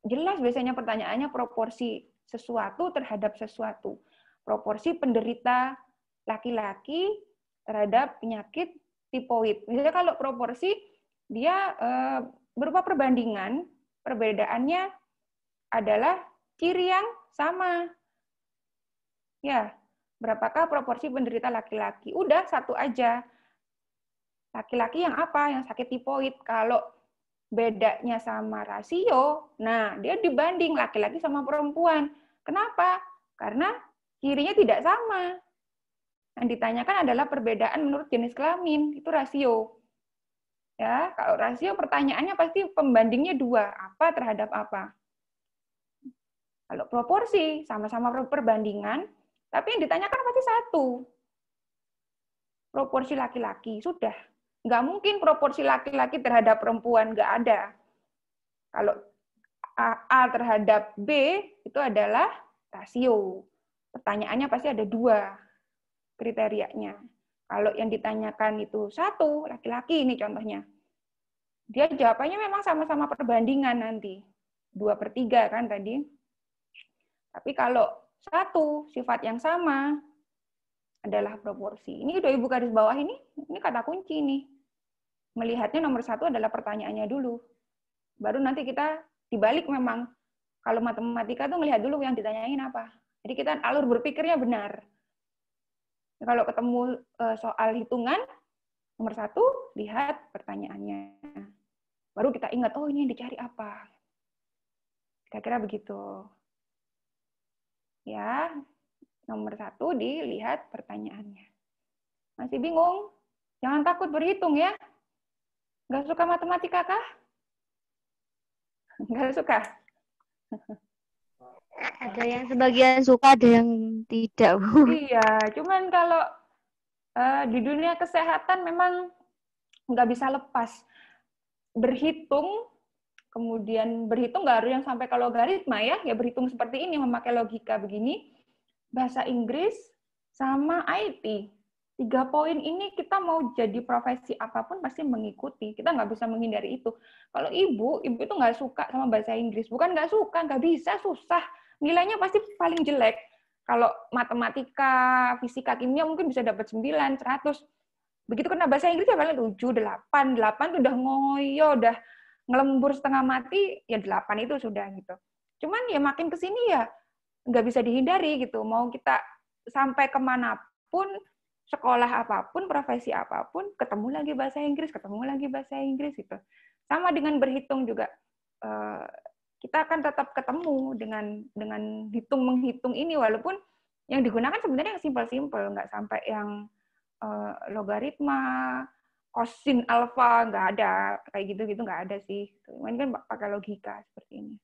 jelas biasanya pertanyaannya proporsi sesuatu terhadap sesuatu. Proporsi penderita laki-laki terhadap penyakit tipoid. Misalnya kalau proporsi, dia berupa perbandingan, perbedaannya adalah ciri yang sama. Ya, berapakah proporsi penderita laki-laki? Udah, satu aja. Laki-laki yang apa? Yang sakit tipoid. Kalau bedanya sama rasio, nah dia dibanding laki-laki sama perempuan. Kenapa? Karena cirinya tidak sama. Yang ditanyakan adalah perbedaan menurut jenis kelamin, itu rasio. Ya, kalau rasio pertanyaannya pasti pembandingnya 2, apa terhadap apa. Kalau proporsi sama-sama perbandingan, tapi yang ditanyakan pasti 1. Proporsi laki-laki, sudah. Nggak mungkin proporsi laki-laki terhadap perempuan, nggak ada. Kalau A terhadap B, itu adalah rasio. Pertanyaannya pasti ada 2 kriterianya. Kalau yang ditanyakan itu 1, laki-laki ini contohnya. Dia jawabannya memang sama-sama perbandingan nanti. 2/3 kan tadi. Tapi kalau 1, sifat yang sama, adalah proporsi. Ini udah Ibu garis bawah ini kata kunci nih. Melihatnya nomor 1 adalah pertanyaannya dulu. Baru nanti kita dibalik memang. Kalau matematika tuh melihat dulu yang ditanyain apa. Jadi kita alur berpikirnya benar. Kalau ketemu soal hitungan, nomor 1, lihat pertanyaannya. Baru kita ingat, oh ini yang dicari apa. Kira-kira begitu. Ya, nomor 1 dilihat pertanyaannya. Masih bingung? Jangan takut berhitung ya. Nggak suka matematika kah? Nggak suka? Ada yang sebagian suka, ada yang tidak, Bu. Iya, cuman kalau di dunia kesehatan memang nggak bisa lepas. Berhitung, kemudian berhitung nggak harus yang sampai ke logaritma ya, ya berhitung seperti ini, memakai logika begini, bahasa Inggris, sama IT. 3 poin ini kita mau jadi profesi apapun pasti mengikuti. Kita nggak bisa menghindari itu. Kalau ibu itu nggak suka sama bahasa Inggris. Bukan nggak suka, nggak bisa, susah. Nilainya pasti paling jelek. Kalau matematika, fisika, kimia mungkin bisa dapat 9, 100. Begitu kena bahasa Inggris ya paling 7, 8. 8 tuh udah ngoyo, udah ngelembur setengah mati, ya 8 itu sudah gitu. Cuman ya makin kesini ya nggak bisa dihindari gitu. Mau kita sampai kemanapun, sekolah apapun, profesi apapun, ketemu lagi bahasa Inggris gitu. Sama dengan berhitung juga, kita akan tetap ketemu dengan menghitung ini, walaupun yang digunakan sebenarnya yang simpel-simpel, nggak sampai yang logaritma, kosin alfa, nggak ada kayak gitu nggak ada sih. Ini kan pakai logika seperti ini.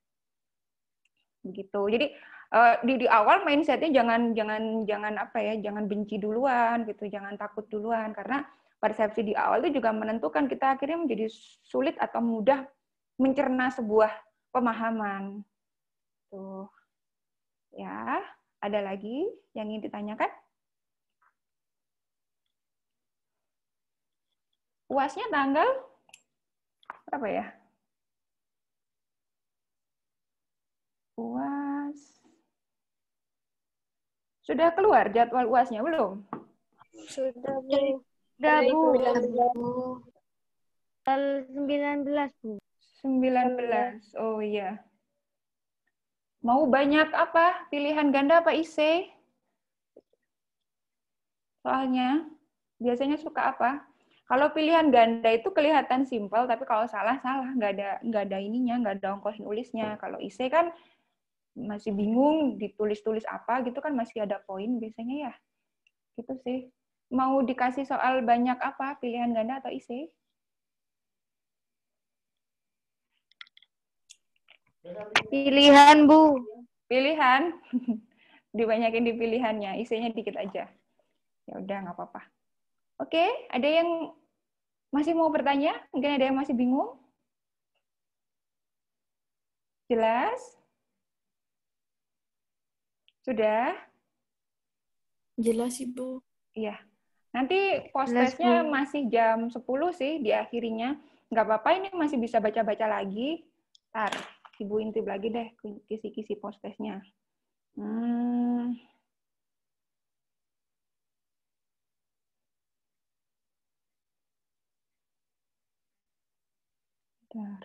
Begitu. Jadi di awal mindsetnya jangan benci duluan gitu, jangan takut duluan, karena persepsi di awal itu juga menentukan kita akhirnya menjadi sulit atau mudah mencerna sebuah pemahaman. Tuh. Ya, ada lagi yang ingin ditanyakan? UAS-nya tanggal berapa ya? UAS. Sudah keluar jadwal UAS-nya belum? Sudah, Bu. Sudah, Bu. 19. Tanggal 19, Bu. 19. Oh iya. Mau banyak apa? Pilihan ganda apa IC? Soalnya biasanya suka apa? Kalau pilihan ganda itu kelihatan simpel, tapi kalau salah, nggak ada ininya, nggak ada ongkos nulisnya. Kalau IC kan masih bingung ditulis-tulis apa gitu kan masih ada poin biasanya ya. Gitu sih. Mau dikasih soal banyak apa? Pilihan ganda atau IC? Pilihan, Bu. Pilihan. Dibanyakin di pilihannya, IC-nya dikit aja. Ya udah, nggak apa-apa. Oke, ada yang masih mau bertanya? Mungkin ada yang masih bingung? Jelas? Sudah? Jelas, Ibu. Iya. Nanti post-testnya masih jam 10 sih diakhirinya. Nggak apa-apa, ini masih bisa baca-baca lagi. Ntar, Ibu intip lagi deh kisi-kisi post-testnya. Bentar.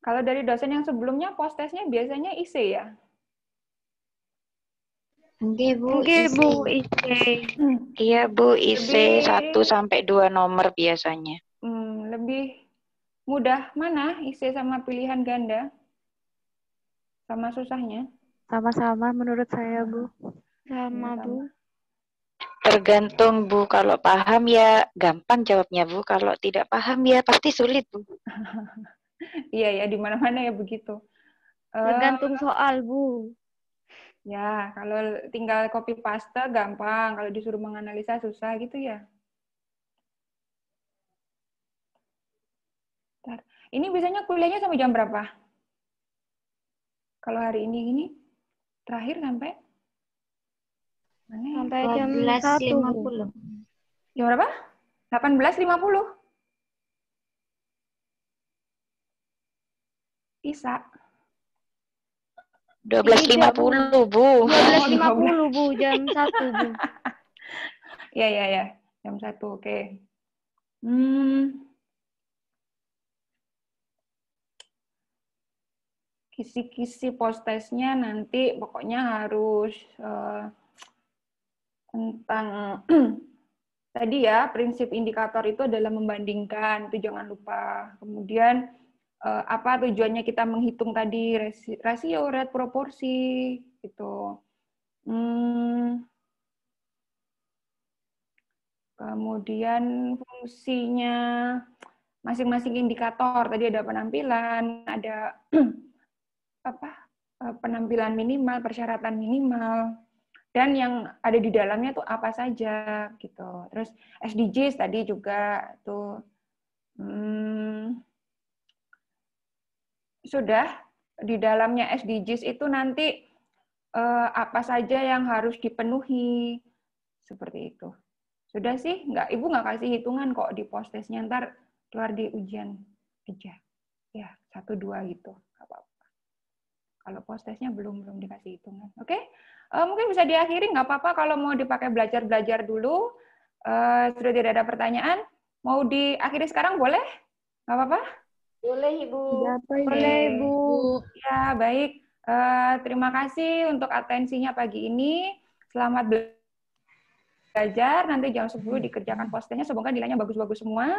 Kalau dari dosen yang sebelumnya post-testnya biasanya IC ya? Enggak, Bu. Enggak, Bu, IC. Iya, Bu, IC 1 sampai 2 nomor biasanya. Lebih mudah mana IC sama pilihan ganda? Sama susahnya? Sama-sama menurut saya, Bu. Sama, Bu. Tergantung, Bu. Kalau paham ya gampang jawabnya, Bu. Kalau tidak paham ya pasti sulit, Bu. Iya ya, di mana-mana ya begitu. Tergantung soal, Bu. Ya, kalau tinggal copy paste gampang, kalau disuruh menganalisa susah gitu ya. Bentar. Ini biasanya kuliahnya sampai jam berapa? Kalau hari ini terakhir sampai mana? Sampai jam 12.50. Jam berapa? 18.50. Bisa. 12.50, Bu. 12.50, Bu. Jam 1, Bu. Ya. Jam 1, oke. Kisi-kisi post-testnya nanti pokoknya harus tentang tadi ya, prinsip indikator itu adalah membandingkan, itu jangan lupa. Kemudian apa tujuannya kita menghitung tadi rasio, rate, proporsi gitu. Kemudian fungsinya masing-masing indikator tadi ada penampilan, ada penampilan minimal, persyaratan minimal, dan yang ada di dalamnya tuh apa saja gitu. Terus SDGs tadi juga tuh. Sudah di dalamnya SDGs itu nanti apa saja yang harus dipenuhi seperti itu. Sudah sih, Ibu nggak kasih hitungan kok di post-testnya, ntar keluar di ujian aja. Ya, 1, 2 gitu, nggak apa-apa. Kalau post-testnya belum dikasih hitungan. Oke? Mungkin bisa diakhiri, nggak apa-apa kalau mau dipakai belajar dulu. Sudah tidak ada pertanyaan. Mau diakhiri sekarang boleh? Nggak apa-apa? Boleh, Ibu. Boleh, Ibu. Ya, baik. Terima kasih untuk atensinya pagi ini. Selamat belajar. Nanti jam 10 dikerjakan post-testnya. Semoga nilainya bagus-bagus semua.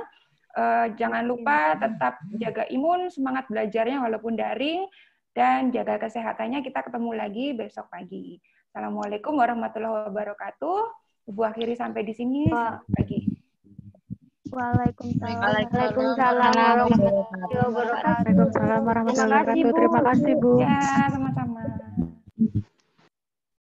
Jangan lupa tetap jaga imun, semangat belajarnya walaupun daring, dan jaga kesehatannya. Kita ketemu lagi besok pagi. Assalamualaikum warahmatullahi wabarakatuh. Ibu akhiri sampai di sini. Selamat pagi. Waalaikumsalam warahmatullahi wabarakatuh. Waalaikumsalam warahmatullahi wabarakatuh. Terima kasih, Bu. Ya, sama-sama.